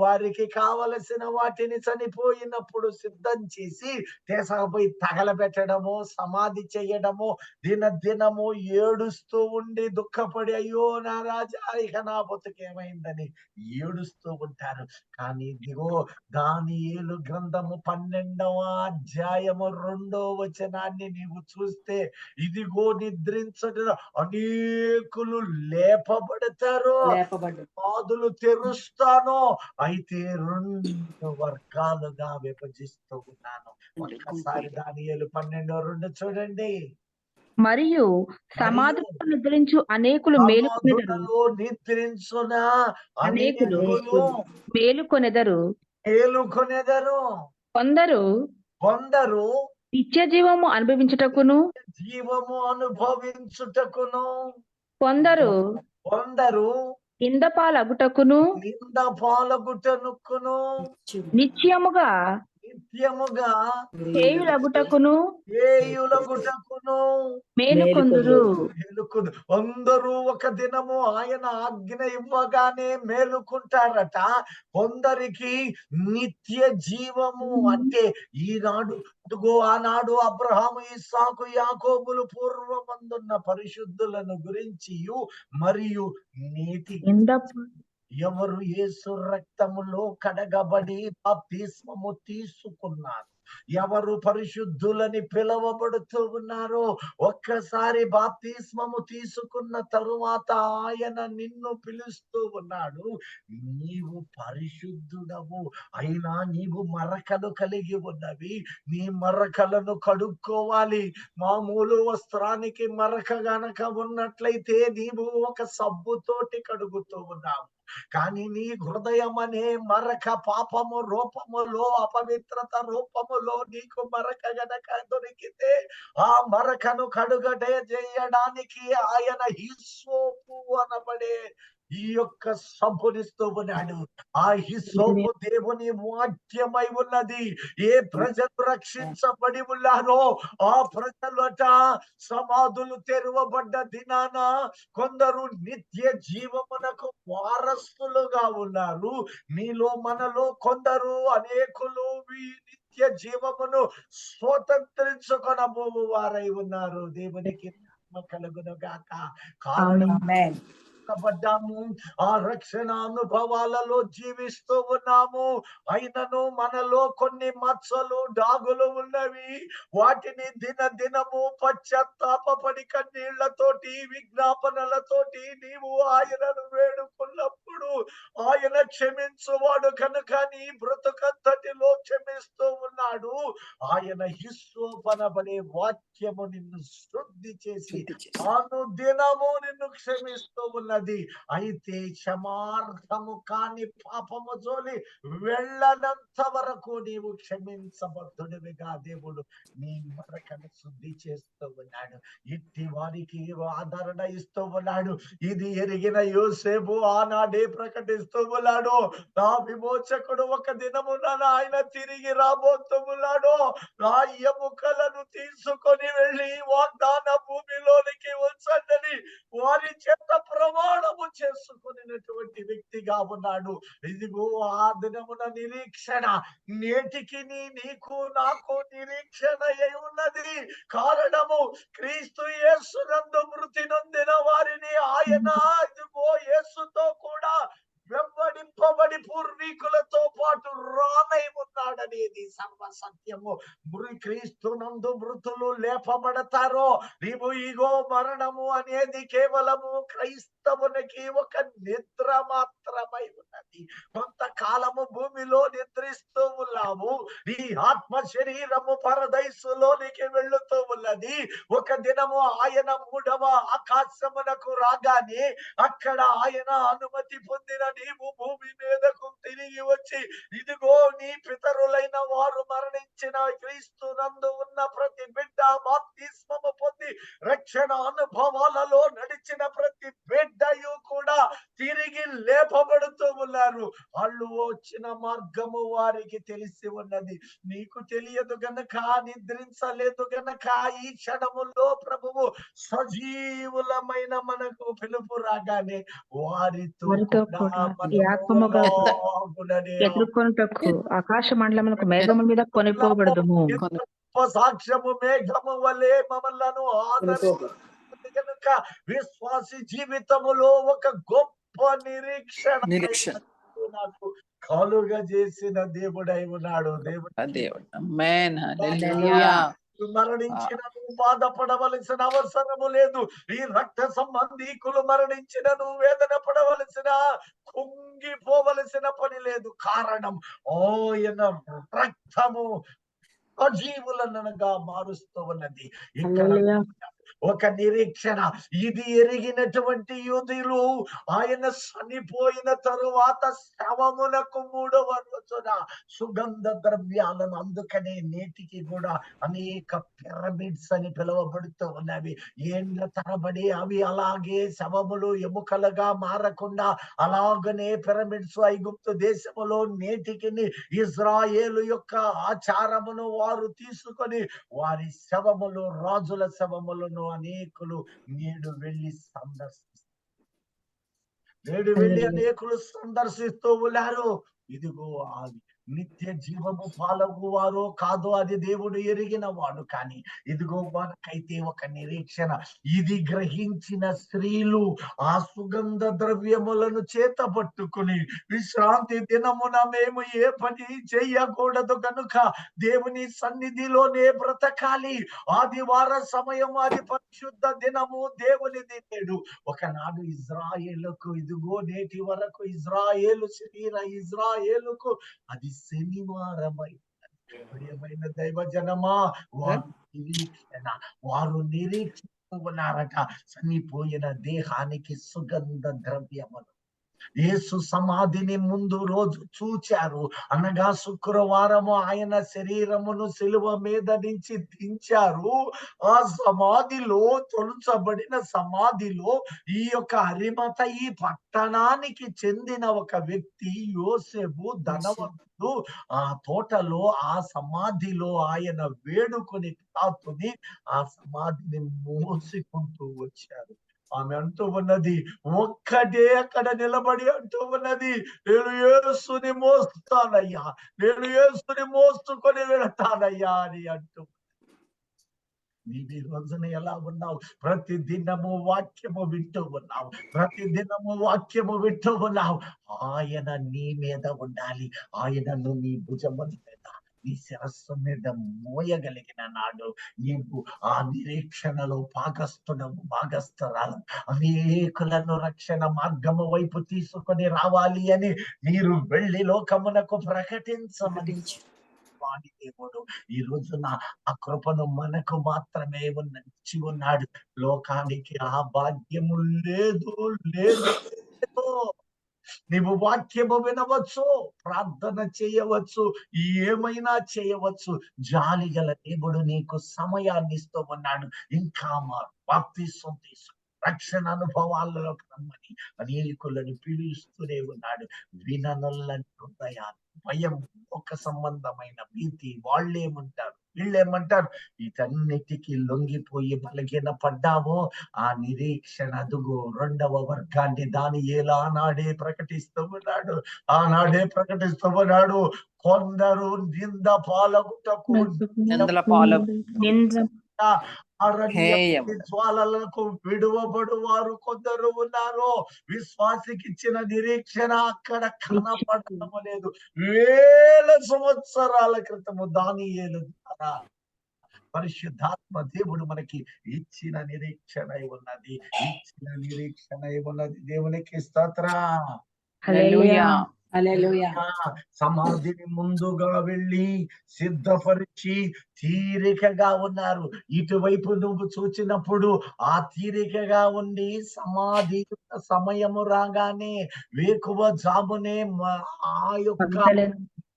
వారికి కావలసిన వాటిని చనిపోయినప్పుడు సిద్ధం చేసి తీసుకుపోయి తగలబెట్టడము, సమాధి చేయడము, దినము ఏడుస్తూ ఉండి దుఃఖపడి, అయ్యో నా రాజా ఇక నా బతుకేమైందని ఏడుస్తూ ఉంటారు. కానీ ఇదిగో దానియేలు గ్రంథము 12వ అధ్యాయము 2వ వచనాన్ని నీవు చూస్తే, ఇదిగో నిద్రించడం అనేకులు లేపబడతారు, పాదులు తెరుస్తాను, అయితే 2 వర్గాలుగా విభజిస్తూ ఉన్నాను. ఒక్కసారి దానియేలు 12:2 చూడండి. మరియు సమాధులలో నిద్రించు అనేకులు మేలుకొనెదరు. సమాధులలో నిద్రించున అనేకులు అనేకులు మేలుకొనెదరు. మేలుకొనెదరు. కొందరు నిత్య జీవము అనుభవించుటకును, జీవము అనుభవించుటకును, కొందరు కింద పాలగుటకును, నింద పాలగుటనుకును, నిత్యముగా చేయులగుటకును మేలుకొందురు. అందరూ ఒక దినము ఆయన ఆజ్ఞ ఇవ్వగానే మేలుకుంటారట. కొందరికి నిత్య జీవము అంటే ఈనాడు ఆనాడు అబ్రహాము, ఇస్సాకు, యాకోబులు పూర్వమందున్న పరిశుద్ధులను గురించి మరియు నీతి ఎవరు యేసు రక్తములో కడగబడి బాప్తిస్మము తీసుకున్నారు, ఎవరు పరిశుద్ధులని పిలువబడుతూ ఉన్నారో, ఒక్కసారి బాప్తిస్మము తీసుకున్న తరువాత ఆయన నిన్ను పిలుస్తూ ఉన్నాడు. నీవు పరిశుద్ధుడవు, అయినా నీవు మరకలు కలిగి ఉన్నవి, నీ మరకలను కడుక్కోవాలి. మామూలు వస్త్రానికి మరక గనక ఉన్నట్లయితే నీవు ఒక సబ్బుతోటి కడుగుతూ ఉన్నావు. కానీ నీ హృదయం అనే మరక పాపము రూపములో, అపవిత్రత రూపములో నీకు మరక గనక దొరికితే, ఆ మరకను కడుగటే చేయడానికి ఆయన హిస్సోపు అనబడే ఈ యొక్క సబ్బునిస్తూ ఉన్నాడు. ఆ హిస్సోపు దేవుని వాక్యమై ఉన్నది. ఏ ప్రజలు రక్షించబడి ఉన్నారో ఆ ప్రజలట సమాధులు తెరవబడ్డ దినాన కొందరు నిత్య జీవమునకు వారసులుగా ఉన్నారు. మీలో మనలో కొందరు అనేకులు నిత్య జీవమును స్వతంత్రించుకొనబోవు వారై ఉన్నారు. దేవునికి కలుగును గాక. పడ్డాము, ఆ రక్షణ అనుభవాలలో జీవిస్తూ ఉన్నాము. అయినను మనలో కొన్ని మచ్చలు, డాగులు ఉన్నవి. వాటిని దినము పశ్చాత్తాపడి కన్నీళ్లతోటి, విజ్ఞాపనలతోటి నీవు ఆయనను వేడుకున్నప్పుడు ఆయన క్షమించువాడు కనుక నీ బ్రతుకంతటిలో క్షమిస్తూ ఉన్నాడు. ఆయన హిస్సోపనబడే వాక్యము నిన్ను శుద్ధి చేసి దినము నిన్ను క్షమిస్తూ ఉన్నది. అయితే క్షమార్థము కాని పాపము జోలి వెళ్ళనంత వరకు నీవు క్షమించబద్ధుడివిగా దేవుడు నీ మరకను శుద్ధి చేస్తూ ఉన్నాడు. ఇట్టి వారికి ఆదరణ ఇస్తూ ఉన్నాడు. ఇది ఎరిగిన యోసేపు ఆనాడే ప్రకటిస్తూ ఉన్నాడు, నా విమోచకుడు ఒక దినమున ఆయన తిరిగి రాబోతూ ఉన్నాడు. నా ఎముకలను తీసుకొని వెళ్ళి వాగ్దాన భూమిలోనికి ఉంచండి వారి చేత ప్రమాణము చేసుకున్నటువంటి కలిగినటువంటి వ్యక్తిగా ఉన్నాడు. ఇదిగో ఆ దినమున నిరీక్షణ నేటికి నీకు నాకు నిరీక్షణ అయి ఉన్నది. కారణము క్రీస్తు యేసునందు మృతి నొందిన వారిని ఆయన ఇదిగో యేసుతో కూడా వెంబడింపబడి పూర్వీకులతో పాటు రానై ఉన్నాడనేది సర్వ సత్యము. క్రీస్తునందు మృతులు లేపబడతారో నీవు ఇగో మరణము అనేది కేవలము క్రైస్తవునికి ఒక నిద్ర మాత్రమై ఉన్నది. కొంతకాలము భూమిలో నిద్రిస్తూ ఉన్నాము. ఈ ఆత్మ శరీరము పరదైసులోనికి వెళ్ళుతూ ఉన్నది. ఒక దినము ఆయన 3వ ఆకాశమునకు రాగానే అక్కడ ఆయన అనుమతి పొందిన నీవు భూమి మీదకు తిరిగి వచ్చి ఇదిగో నీ పితరులైన వారు మరణించిన క్రీస్తునందు ఉన్న ప్రతి బిడ్డ బాప్తిస్మము పొంది రక్షణ అనుభవాలలో నడిచిన ప్రతి బిడ్డయు కూడా తిరిగి లేపబడుతూ ఉన్నారు. వాళ్ళు వచ్చిన మార్గము వారికి తెలిసి ఉన్నది. నీకు తెలియదు గనక, నిద్రించలేదు గనక ఈ క్షణములో ప్రభువు సజీవులమైన మనకు పిలుపు రాగానే వారితో కూడా ఈ ఆత్మముగా ఎదుర్కొనుటకు ఆకాశ మండలములకు మేఘముల మీద కొనిపోబడదుము. సాక్ష్యము మేఘము వలె మమ్మలను ఆదరించింది కనుక విశ్వాసి జీవితములో ఒక గొప్ప నిరీక్షణ నాకు కలుగా చేసిన దేవుడై ఉన్నాడు. మరణించినను బాధపడవలసిన అవసరము లేదు. ఈ రక్త సంబంధీకులు మరణించినను వేదన పడవలసిన, కుంగిపోవలసిన పని లేదు. కారణం ఆయన రక్తము అజీవులనగా మారుస్తూ ఉన్నది. ఇక్కడ ఒక నిరీక్షణ ఇది ఎరిగినటువంటి యూదులు ఆయన చనిపోయిన తరువాత శవమునకు 3వ రోజున సుగంధ ద్రవ్యాలను, అందుకనే నేటికి కూడా అనేక పిరమిడ్స్ అని పిలువబడుతూ ఉన్నవి. ఏండ్ల తరబడి అవి అలాగే శవములు ఎముకలుగా మారకుండా అలాగనే పిరమిడ్స్ ఐగుప్తు దేశములో నేటికి ఇజ్రాయేలు యొక్క ఆచారమును వారు తీసుకొని వారి శవములు, రాజుల శవములను అనేకులు నేడు వెళ్ళి సందర్శిస్తూ ఉన్నారు. ఇదిగో అది నిత్య జీవము పాలగు వారో కాదో అది దేవుడు ఎరిగిన వాడు. కానీ ఇదిగో మనకైతే ఒక నిరీక్షణ. ఇది గ్రహించిన స్త్రీలు ఆ సుగంధ ద్రవ్యములను చేత పట్టుకుని విశ్రాంతి దినమున మేము ఏ పని చేయకూడదు కనుక దేవుని సన్నిధిలోనే బ్రతకాలి. ఆదివార సమయం అది పరిశుద్ధ దినము, దేవునిది నేడు. ఒకనాడు ఇజ్రాయేలుకు ఇదిగో నేటి వరకు ఇజ్రాయేలు శరీర ఇజ్రాయేలుకు అది శనివారమై ప్రియమైన దైవ జనమా, వారు నిరీక్షిస్తూ ఉన్నారట. చనిపోయిన దేహానికి సుగంధ ద్రవ్యములు. యేసు సమాధిని ముందు రోజు చూచారు, అనగా శుక్రవారము ఆయన శరీరమును సిలువ మీద నుంచి దించారు. ఆ సమాధిలో, తొలుచబడిన సమాధిలో ఈ యొక్క అరిమత ఈ పట్టణానికి చెందిన ఒక వ్యక్తి యోసేపు ధనవంతుడు ఆ తోటలో ఆ సమాధిలో ఆయన వేడుకొని తాతుని ఆ సమాధిని మోసుకుంటూ వచ్చారు. ఆమె అంటూ ఉన్నది, ఒక్కటే అక్కడ నిలబడి అంటూ ఉన్నది, నేను యేసుని మోస్తానయ్యా, నేను యేసుని మోసుకొని వెళతానయ్యా అని అంటూ. నీవి రోజున ఎలా ఉన్నావు? ప్రతి దినము వాక్యము వింటూ ఉన్నావు, ప్రతి దినము వాక్యము వింటూ ఉన్నావు. ఆయన నీ మీద ఉండాలి. ఆయనను నీ భుజము మీద, నీ శిరస్సు మీద మోయగలిగిన నాడు నీవు ఆ నిరీక్షణలో భాగస్థురాలు. అనేకులను రక్షణ మార్గము వైపు తీసుకొని రావాలి అని మీరు వెళ్ళి లోకమునకు ప్రకటించమని వాడి దేవుడు ఈ రోజున ఆ కృపను మనకు మాత్రమే ఇచ్చి ఉన్నాడు. లోకానికి ఆ భాగ్యము లేదు. నీవు వాక్యము వినవచ్చు, ప్రార్థన చేయవచ్చు, ఏమైనా చేయవచ్చు. జాలి గల దేవుడు నీకు సమయాన్ని ఇస్తూ ఉన్నాడు. ఇంకా బాప్తిసం తీసు, రక్షణ అనుభవాలలోకి రమ్మని అనేకులను పిలుస్తూనే ఉన్నాడు. విననొల్లని హృదయాలు, భయం, ఒక సంబంధమైన భీతి, వాళ్ళేమంటారు, వీళ్ళు ఏమంటారు, వీటన్నిటికీ లొంగిపోయి బలహీన పడ్డావో ఆ నిరీక్షణ అదుగో రెండవ వర్గాన్ని దానియేలు ఆనాడే ప్రకటిస్తూ ఉన్నాడు. కొందరు నింద పాలగుటకు నిందల పాలు అరణ్య జ్వాలలకు విడువబడు వారు కొందరు ఉన్నారు. విశ్వాసికి ఇచ్చిన నిరీక్షణ అక్కడ కనపడటం లేదు. వేల సంవత్సరాల క్రితము దానియేలు ద్వారా పరిశుద్ధాత్మ దేవుడు మనకి ఇచ్చిన నిరీక్షణ ఉన్నది. దేవునికి స్తోత్రం. హల్లెలూయా. హల్లెలూయా. సమాధిని ముందుగా వెళ్ళి సిద్ధపరిచి తీరికగా ఉన్నారు. ఇటువైపు నువ్వు చూచినప్పుడు ఆ తీరికగా ఉండి సమాధి సమయము రాగానే వేకువ జామునే ఆ యొక్క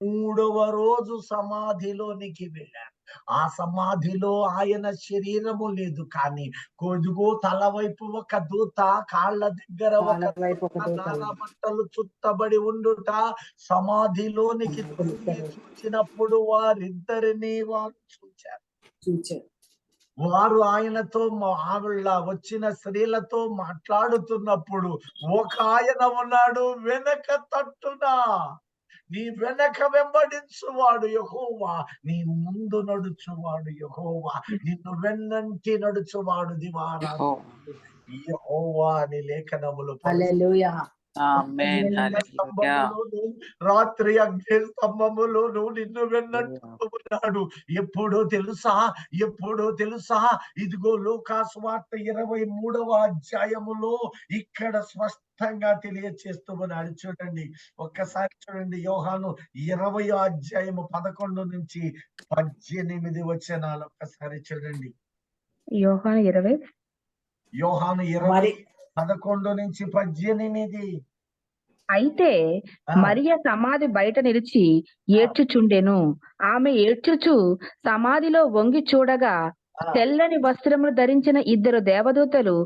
3వ రోజు సమాధిలోనికి వెళ్ళారు. ఆ సమాధిలో ఆయన శరీరము లేదు, కానీ కొదుగో తల వైపు ఒక దూత, కాళ్ళ దగ్గర ఒక బట్టలు చుట్టబడి ఉండుట సమాధిలోనికి చూచినప్పుడు వారిద్దరిని వారు చూచారు. వారు ఆయనతో వచ్చిన స్త్రీలతో మాట్లాడుతున్నప్పుడు ఒక ఆయన ఉన్నాడు వెనక తట్టున. నీ వెనక వెంబడించువాడు యెహోవా, నీ ముందు నడుచువాడు యెహోవా, నిన్ను వెన్నంటి నడుచువాడు దివారాత్రులు యెహోవా అని లేఖనములు. హల్లెలూయా. ఆమేన్. హల్లెలూయా. రాత్రి అగ్ని స్తంభములోను నిన్ను వెన్నట్టుకున్నాడు. ఎప్పుడో తెలుసా ఇదిగో లూకాసు వార్త 23వ అధ్యాయములో ఇక్కడ స్పష్టంగా తెలియచేస్తూ ఉన్నాడు. చూడండి, ఒక్కసారి చూడండి. యోహాను 20వ అధ్యాయము 11 నుంచి 18 వచనాలు ఒక్కసారి చూడండి. యోహాను 20 11 నుంచి 18. అయితే మరియ సమాధి బయట నిలిచి ఏడ్చుచుండెను. ఆమె ఏడ్చుచు సమాధిలో వంగి చూడగా తెల్లని వస్త్రములు ధరించిన 2 దేవదూతలు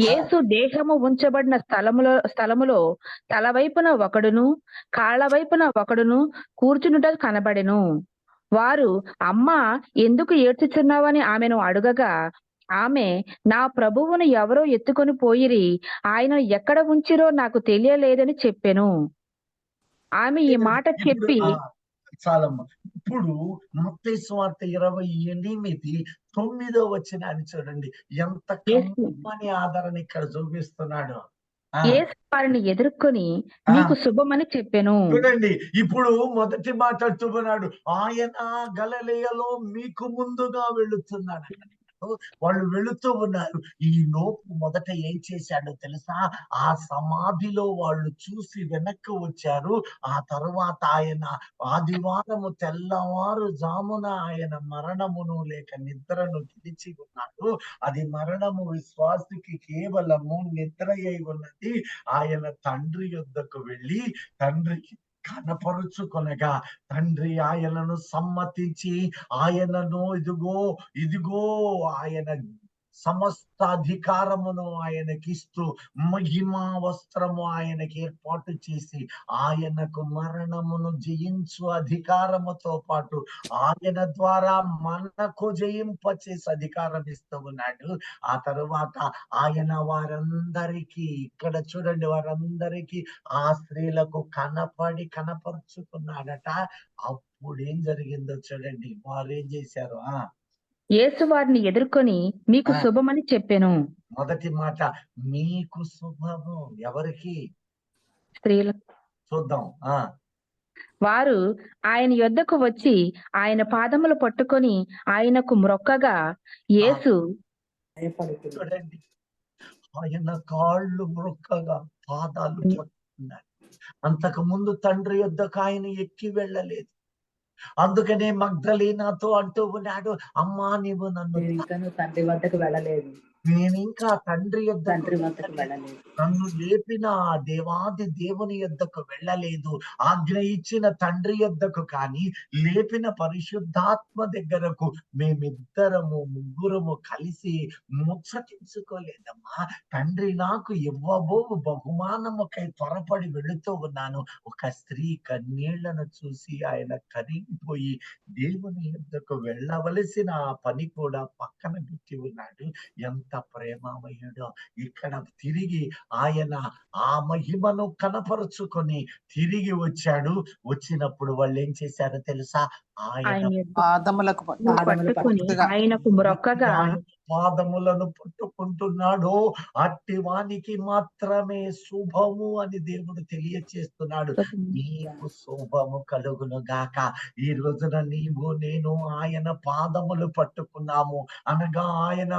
యేసు దేహము ఉంచబడిన స్థలములో తల వైపున ఒకడును కాళ్ళ వైపున ఒకడును కూర్చునుట కనబడెను. వారు, అమ్మా, ఎందుకు ఏడ్చుచున్నావని ఆమెను అడుగగా, ఆమె, నా ప్రభువును ఎవరో ఎత్తుకొని పోయిరి, ఆయనను ఎక్కడ ఉంచిరో నాకు తెలియలేదని చెప్పెను. ఆమె ఈ మాట చెప్పి చాలమ్మా. ఇప్పుడు మత్తయి సువార్త 28:9 వచనాన్ని చూడండి. ఎంత కమ్మని ఆదరణ ఇక్కడ చూపిస్తున్నాడు. యేసు వారిని ఎదుర్కొని నీకు శుభమని చెప్పెను. చూడండి, ఇప్పుడు మొదటి మాట్లాడుతున్నాడు, ఆయన గలిలయలో మీకు ముందుగా వెళుతున్నాడు. వాళ్ళు వెళుతూ ఉన్నారు. ఈ లోపు మొదట ఏం చేశాడో తెలుసా? ఆ సమాధిలో వాళ్ళు చూసి వెనక్కి వచ్చారు. ఆ తరువాత ఆయన ఆదివారము తెల్లవారు జామున ఆయన మరణమును లేక నిద్రను గెలిచి ఉన్నాడు. అది మరణము విశ్వాసికి కేవలము నిద్ర అయి ఉన్నది. ఆయన తండ్రి యొద్దకు వెళ్ళి తండ్రికి కనపరుచుకొనగా తండ్రి ఆయనను సమ్మతించి ఆయనను ఇదిగో ఆయన సమస్త అధికారమును ఆయనకిస్తూ మహిమా వస్త్రము ఆయనకి ఏర్పాటు చేసి ఆయనకు మరణమును జయించు అధికారముతో పాటు ఆయన ద్వారా మనకు జయింపచేసి అధికారం ఇస్తూ ఉన్నాడు. ఆ తరువాత ఆయన వారందరికీ, ఇక్కడ చూడండి, వారందరికీ ఆ స్త్రీలకు కనపరుచుకున్నాడట. అప్పుడు ఏం జరిగిందో చూడండి. వారు ఏం చేశారు? యేసు వారిని ఎదుర్కొని మీకు శుభమని చెప్పెను. మొదటి మాట మీకు శుభము. ఎవరికి? స్త్రీలకు. చూద్దాం. వారు ఆయన యొద్దకు వచ్చి ఆయన పాదములు పట్టుకొని ఆయనకు మ్రొక్కగా యేసు చూడండి, ఆయన కాళ్ళు మ్రొక్కగా పాదాలు పట్టుకున్నారు. అంతకు ముందు తండ్రి యొద్దకు ఆయన ఎక్కి వెళ్ళలేదు. అందుకనే మగ్దలీనాతో అంటూ ఉన్నాడు, అమ్మా, నీవు నన్ను తండ్రి వద్దకు వెళ్ళలేదు, నేను ఇంకా తండ్రి యొద్దకు తండ్రి వద్దకు వెళ్ళలేదు. వెళ్ళలేదు. నన్ను లేపిన ఆ దేవాది దేవుని యొద్దకు వెళ్ళలేదు. ఆజ్ఞ ఇచ్చిన తండ్రి యొద్దకు కానీ లేపిన పరిశుద్ధాత్మ దగ్గరకు మేమిద్దరము ముగ్గురము కలిసి ముచ్చటించుకోలేదమ్మా. తండ్రి నాకు ఇవ్వబోవు బహుమానముకై త్వరపడి వెళుతూ ఉన్నాను. ఒక స్త్రీ కన్నీళ్లను చూసి ఆయన కరిగిపోయి దేవుని యొద్దకు వెళ్ళవలసిన ఆ పని కూడా పక్కన పెట్టి ఉన్నాడు. ఎంత ప్రేమమయుడో. ఇక్కడ తిరిగి ఆయన ఆ మహిమను కనపరుచుకొని తిరిగి వచ్చాడు. వచ్చినప్పుడు వాళ్ళు ఏం చేశారో తెలుసా? ఆయన ఆయన యొద్ద పాదములకు పట్టుకొని పట్టుగా ఆయనకు మ్రొక్కగా ఆయన పాదములను పట్టుకుంటున్నాడు. అట్టి వానికి మాత్రమే శుభము అని దేవుడు తెలియచేస్తున్నాడు. నీకు శుభము కలుగును గాక. ఈ రోజున నీవు నేను ఆయన పాదములు పట్టుకున్నాము అనగా ఆయన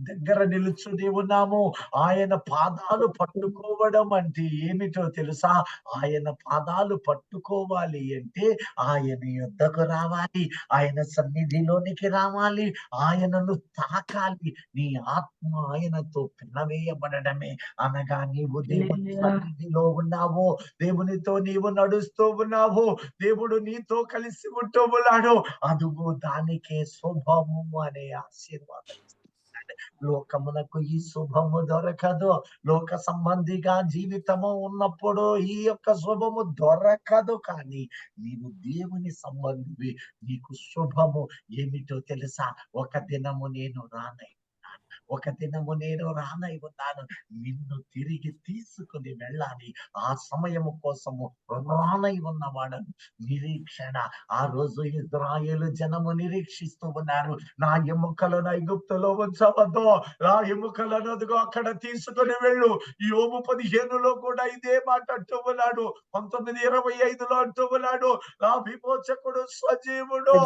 దగ్గర నిలుచుని ఉన్నాము. ఆయన పాదాలు పట్టుకోవడం అంటే ఏమిటో తెలుసా? ఆయన పాదాలు పట్టుకోవాలి అంటే ఆయన యొద్దకు రావాలి, ఆయన సన్నిధిలోనికి రావాలి, ఆయనను తాకాలి. నీ ఆత్మ ఆయనతో పినవేయబడమే అనగా నీవు దేవుని సన్నిధిలో ఉన్నావు, దేవునితో నీవు నడుస్తూ ఉన్నావు, దేవుడు నీతో కలిసి ఉంటూ ఉన్నాడు. అదుగో దానికే శుభము అనే ఆశీర్వాదం. లోకమునకు ఈ శుభము దొరకదు. లోక సంబంధిగా జీవితము ఉన్నప్పుడు ఈ యొక్క శుభము దొరకదు. కానీ నీవు దేవుని సంబంధివి, నీకు శుభము ఏమిటో తెలుసా? ఒక దినము నేను రానై ఉన్నాను. నిన్ను తిరిగి తీసుకుని వెళ్ళాలి. ఆ సమయము కోసము రానై ఉన్నవాడను నిరీక్షణ. ఆ రోజు ఇజ్రాయేలు జనము నిరీక్షిస్తూ ఉన్నారు. నా ఎముకలను ఐగుప్తులో ఉంచవద్దు, నా ఎముకలను అక్కడ తీసుకుని వెళ్ళు. యోబు 15లో కూడా ఇదే మాట అంటూ ఉన్నాడు. 19:25లో అంటూ ఉన్నాడు, నా విమోచకుడు సజీవుడు.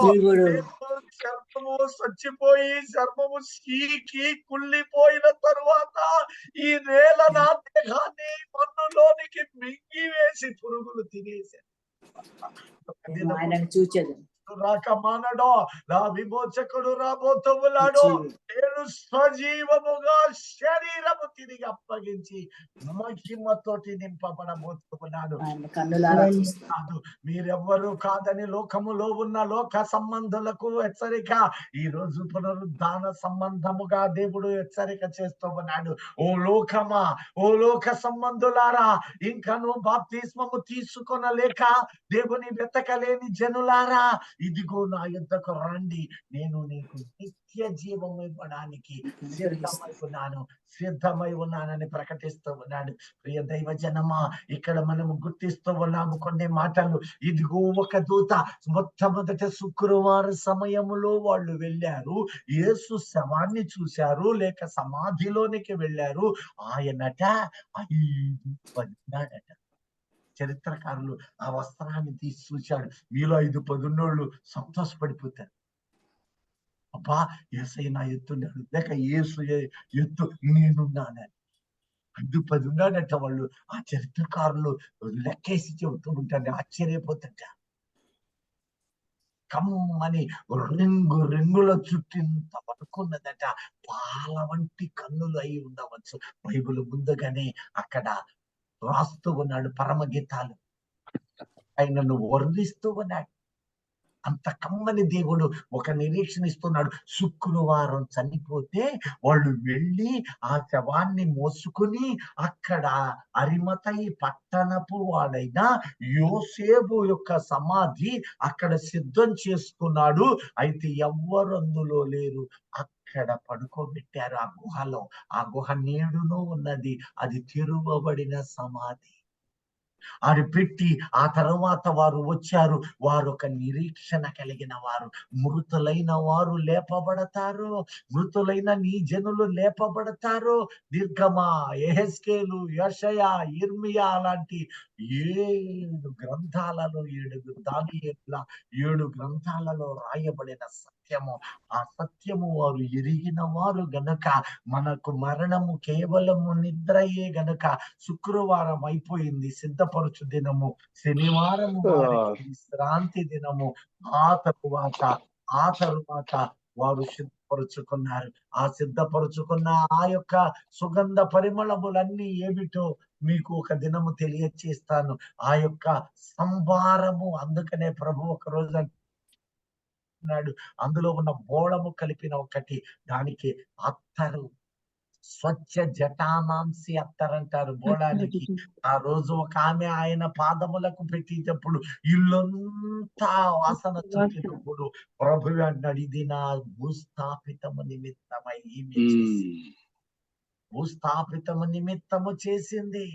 చర్మము చచ్చిపోయి చర్మము చీకి కుళ్ళిపోయిన తరువాత ఈ నేల నా దేహాన్ని మన్నులోనికి మింగివేసి పురుగులు తినేసారు. ఆయనను చూచేది రాక మానడో, నా విమోచకుడు రాబోతూ ఉన్నాడు. నేను సజీవముగా శరీరము తిరిగి అప్పగించి మహిమతోటి నింపబడబోతున్నాను. మీరెవ్వరూ కాదని లోకములో ఉన్న లోక సంబంధులకు హెచ్చరిక. ఈ రోజు పునరుద్ధాన సంబంధముగా దేవుడు హెచ్చరిక చేస్తూ ఉన్నాడు. ఓ లోకమా, ఓ లోక సంబంధులారా, ఇంకను బాప్తిస్మము తీసుకొనలేక దేవుని వెతకలేని జనులారా, ఇదిగో నా యుద్ధకు రండి. నేను నీకు నిత్య జీవం ఇవ్వడానికి సిద్ధమై ఉన్నానని ప్రకటిస్తూ ఉన్నాడు. ప్రియ దైవ జనమా, ఇక్కడ మనము గుర్తిస్తూ ఉన్నాము కొన్ని మాటలు. ఇదిగో ఒక దూత మొట్టమొదటి శుక్రవారం సమయములో వాళ్ళు వెళ్ళారు. యేసు శవాన్ని చూశారు, లేక సమాధిలోనికి వెళ్ళారు. ఆయనట 5 చరిత్రకారులు ఆ వస్త్రాన్ని తీసి చూశాడు. మీలో 5-10 ఉన్నోళ్ళు సంతోషపడిపోతారు. అబ్బా, యేసయ్య నా ఎత్తున్నాడు, లేక యేసు ఎత్తు నేనున్నానని. 5-10 ఉన్నాడట. వాళ్ళు ఆ చరిత్రకారులు లెక్కేసి చెబుతూ ఉంటారు, ఆశ్చర్యపోతుంట. కమ్మని రింగుల చుట్టింత పడుకున్నదట. పాల వంటి కన్నులు అయి ఉండవచ్చు. బైబిల్ ముందుగానే అక్కడ రాస్తూ ఉన్నాడు. పరమగీతాలు ఆయనను వర్ణిస్తూ ఉన్నాడు. అంత కమ్మని దేవుడు ఒక నిరీక్షణ ఇస్తున్నాడు. శుక్రవారం చనిపోతే వాళ్ళు వెళ్ళి ఆ శవాన్ని మోసుకుని అక్కడ అరిమతయి పట్టణపు వాడైన యోసేపు యొక్క సమాధి అక్కడ సిద్ధం చేసుకున్నాడు. అయితే ఎవ్వరు అందులో లేరు. అక్కడ పడుకోబెట్టారు ఆ గుహలో. ఆ గుహ నేడును ఉన్నది. అది తెరువబడిన సమాధి. అది పెట్టి ఆ తరువాత వారు వచ్చారు. వారు ఒక నిరీక్షణ కలిగిన వారు. మృతులైన వారు లేపబడతారు. మృతులైన నీ జనులు లేపబడతారు. నిర్గమా, యెహెజ్కేలు, యెషయా, ఇర్మియా లాంటి 7 గ్రంథాలలో 7 గ్రంథాలలో రాయబడిన సత్యము. ఆ సత్యము వారు ఎరిగిన వారు గనుక మనకు మరణము కేవలము నిద్రయే గనుక శుక్రవారం అయిపోయింది, సిద్ధపరచు దినము. శనివారము వారికి విశ్రాంతి దినము. ఆ తరువాత వారు సిద్ధపరుచుకున్నారు. ఆ సిద్ధపరుచుకున్న ఆ యొక్క సుగంధ పరిమళములన్నీ ఏమిటో మీకు ఒక దినము తెలియచేస్తాను. ఆ యొక్క సంభారము. అందుకనే ప్రభు ఒక రోజు అన్నాడు, అందులో ఉన్న బోళము కలిపిన ఒకటి, దానికి అత్తరు, స్వచ్ఛ జటామాంసి అత్తరంటారు బోళానికి. ఆ రోజు ఒక ఆమె ఆయన పాదములకు పెట్టేటప్పుడు ఇల్లంతా వాసన చుట్టినప్పుడు ప్రభు అన్నాడు, ఇది నా భూస్థాపితము నిమిత్తమై ఈమె చేసి, భూస్థాపితము నిమిత్తము చేసింది.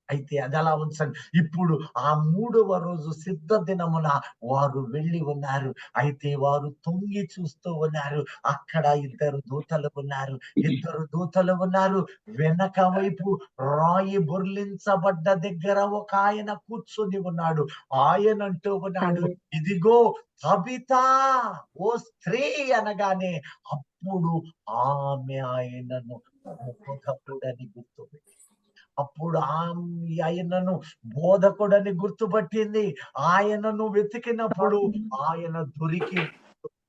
అయితే అది అలా ఉంచండి. ఇప్పుడు ఆ 3వ రోజు సిద్ధ దినమున వారు వెళ్ళి ఉన్నారు. అయితే వారు తొంగి చూస్తూ ఉన్నారు. అక్కడ 2 దూతలు ఉన్నారు. 2 దూతలు ఉన్నారు. వెనక వైపు రాయి బొర్లించబడ్డ దగ్గర ఒక ఆయన కూర్చొని ఉన్నాడు. ఆయన అంటూ ఉన్నాడు, ఇదిగో తబితా, ఓ స్త్రీ అనగానే అప్పుడు ఆమె ఆయనను బోధకుడని గుర్తుపెట్టి, అప్పుడు ఆయనను బోధకుడని గుర్తుపట్టింది. ఆయనను వెతికినప్పుడు ఆయన దొరికి,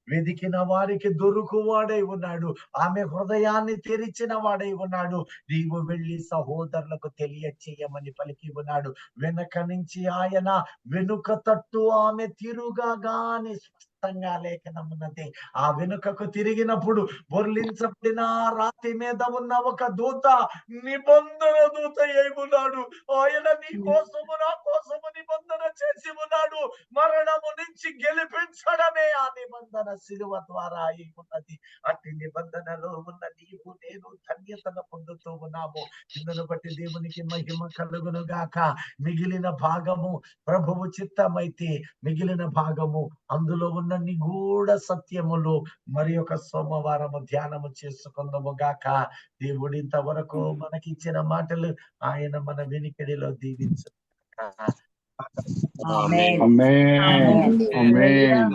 వెతికిన వారికి దొరుకువాడై ఉన్నాడు. ఆమె హృదయాన్ని తెరిచిన వాడై ఉన్నాడు. నీవు వెళ్ళి సహోదరులకు తెలియచేయమని పలికి ఉన్నాడు. వెనక నుంచి ఆయన వెనుక తట్టు ఆమె తిరుగగానే స్పష్టంగా లేఖనమున్నది. ఆ వెనుకకు తిరిగినప్పుడు బొర్లించబడిన రాతి మీద ఉన్న ఒక దూత, నిబంధన దూత అయి ఉన్నాడు. ఆయన నీ కోసము నా కోసము నిబంధన చేసి ఉన్నాడు. మరణము నుంచి గెలిపించడమే ఆ నిబంధన శిలువ ద్వారా అయి ఉన్నది. అట్టి నిబంధనలో ఉన్న నీవు నేను ధన్యతను పొందుతూ ఉన్నాము. ఇందును బట్టి దేవునికి మహిమ కలుగును గాక. మిగిలిన భాగము ప్రభువు చిత్తమైతే, మిగిలిన భాగము అందులో ఉన్న నిగూఢ సత్యములు మరి ఒక సోమవారము ధ్యానము చేసుకుందాము గాక. దేవుడు ఇంతవరకు మనకిచ్చిన మాటలు ఆయన మన వెనుకడిలో దీవించు. ఆమేన్. ఆమేన్. ఆమేన్. ఆమేన్.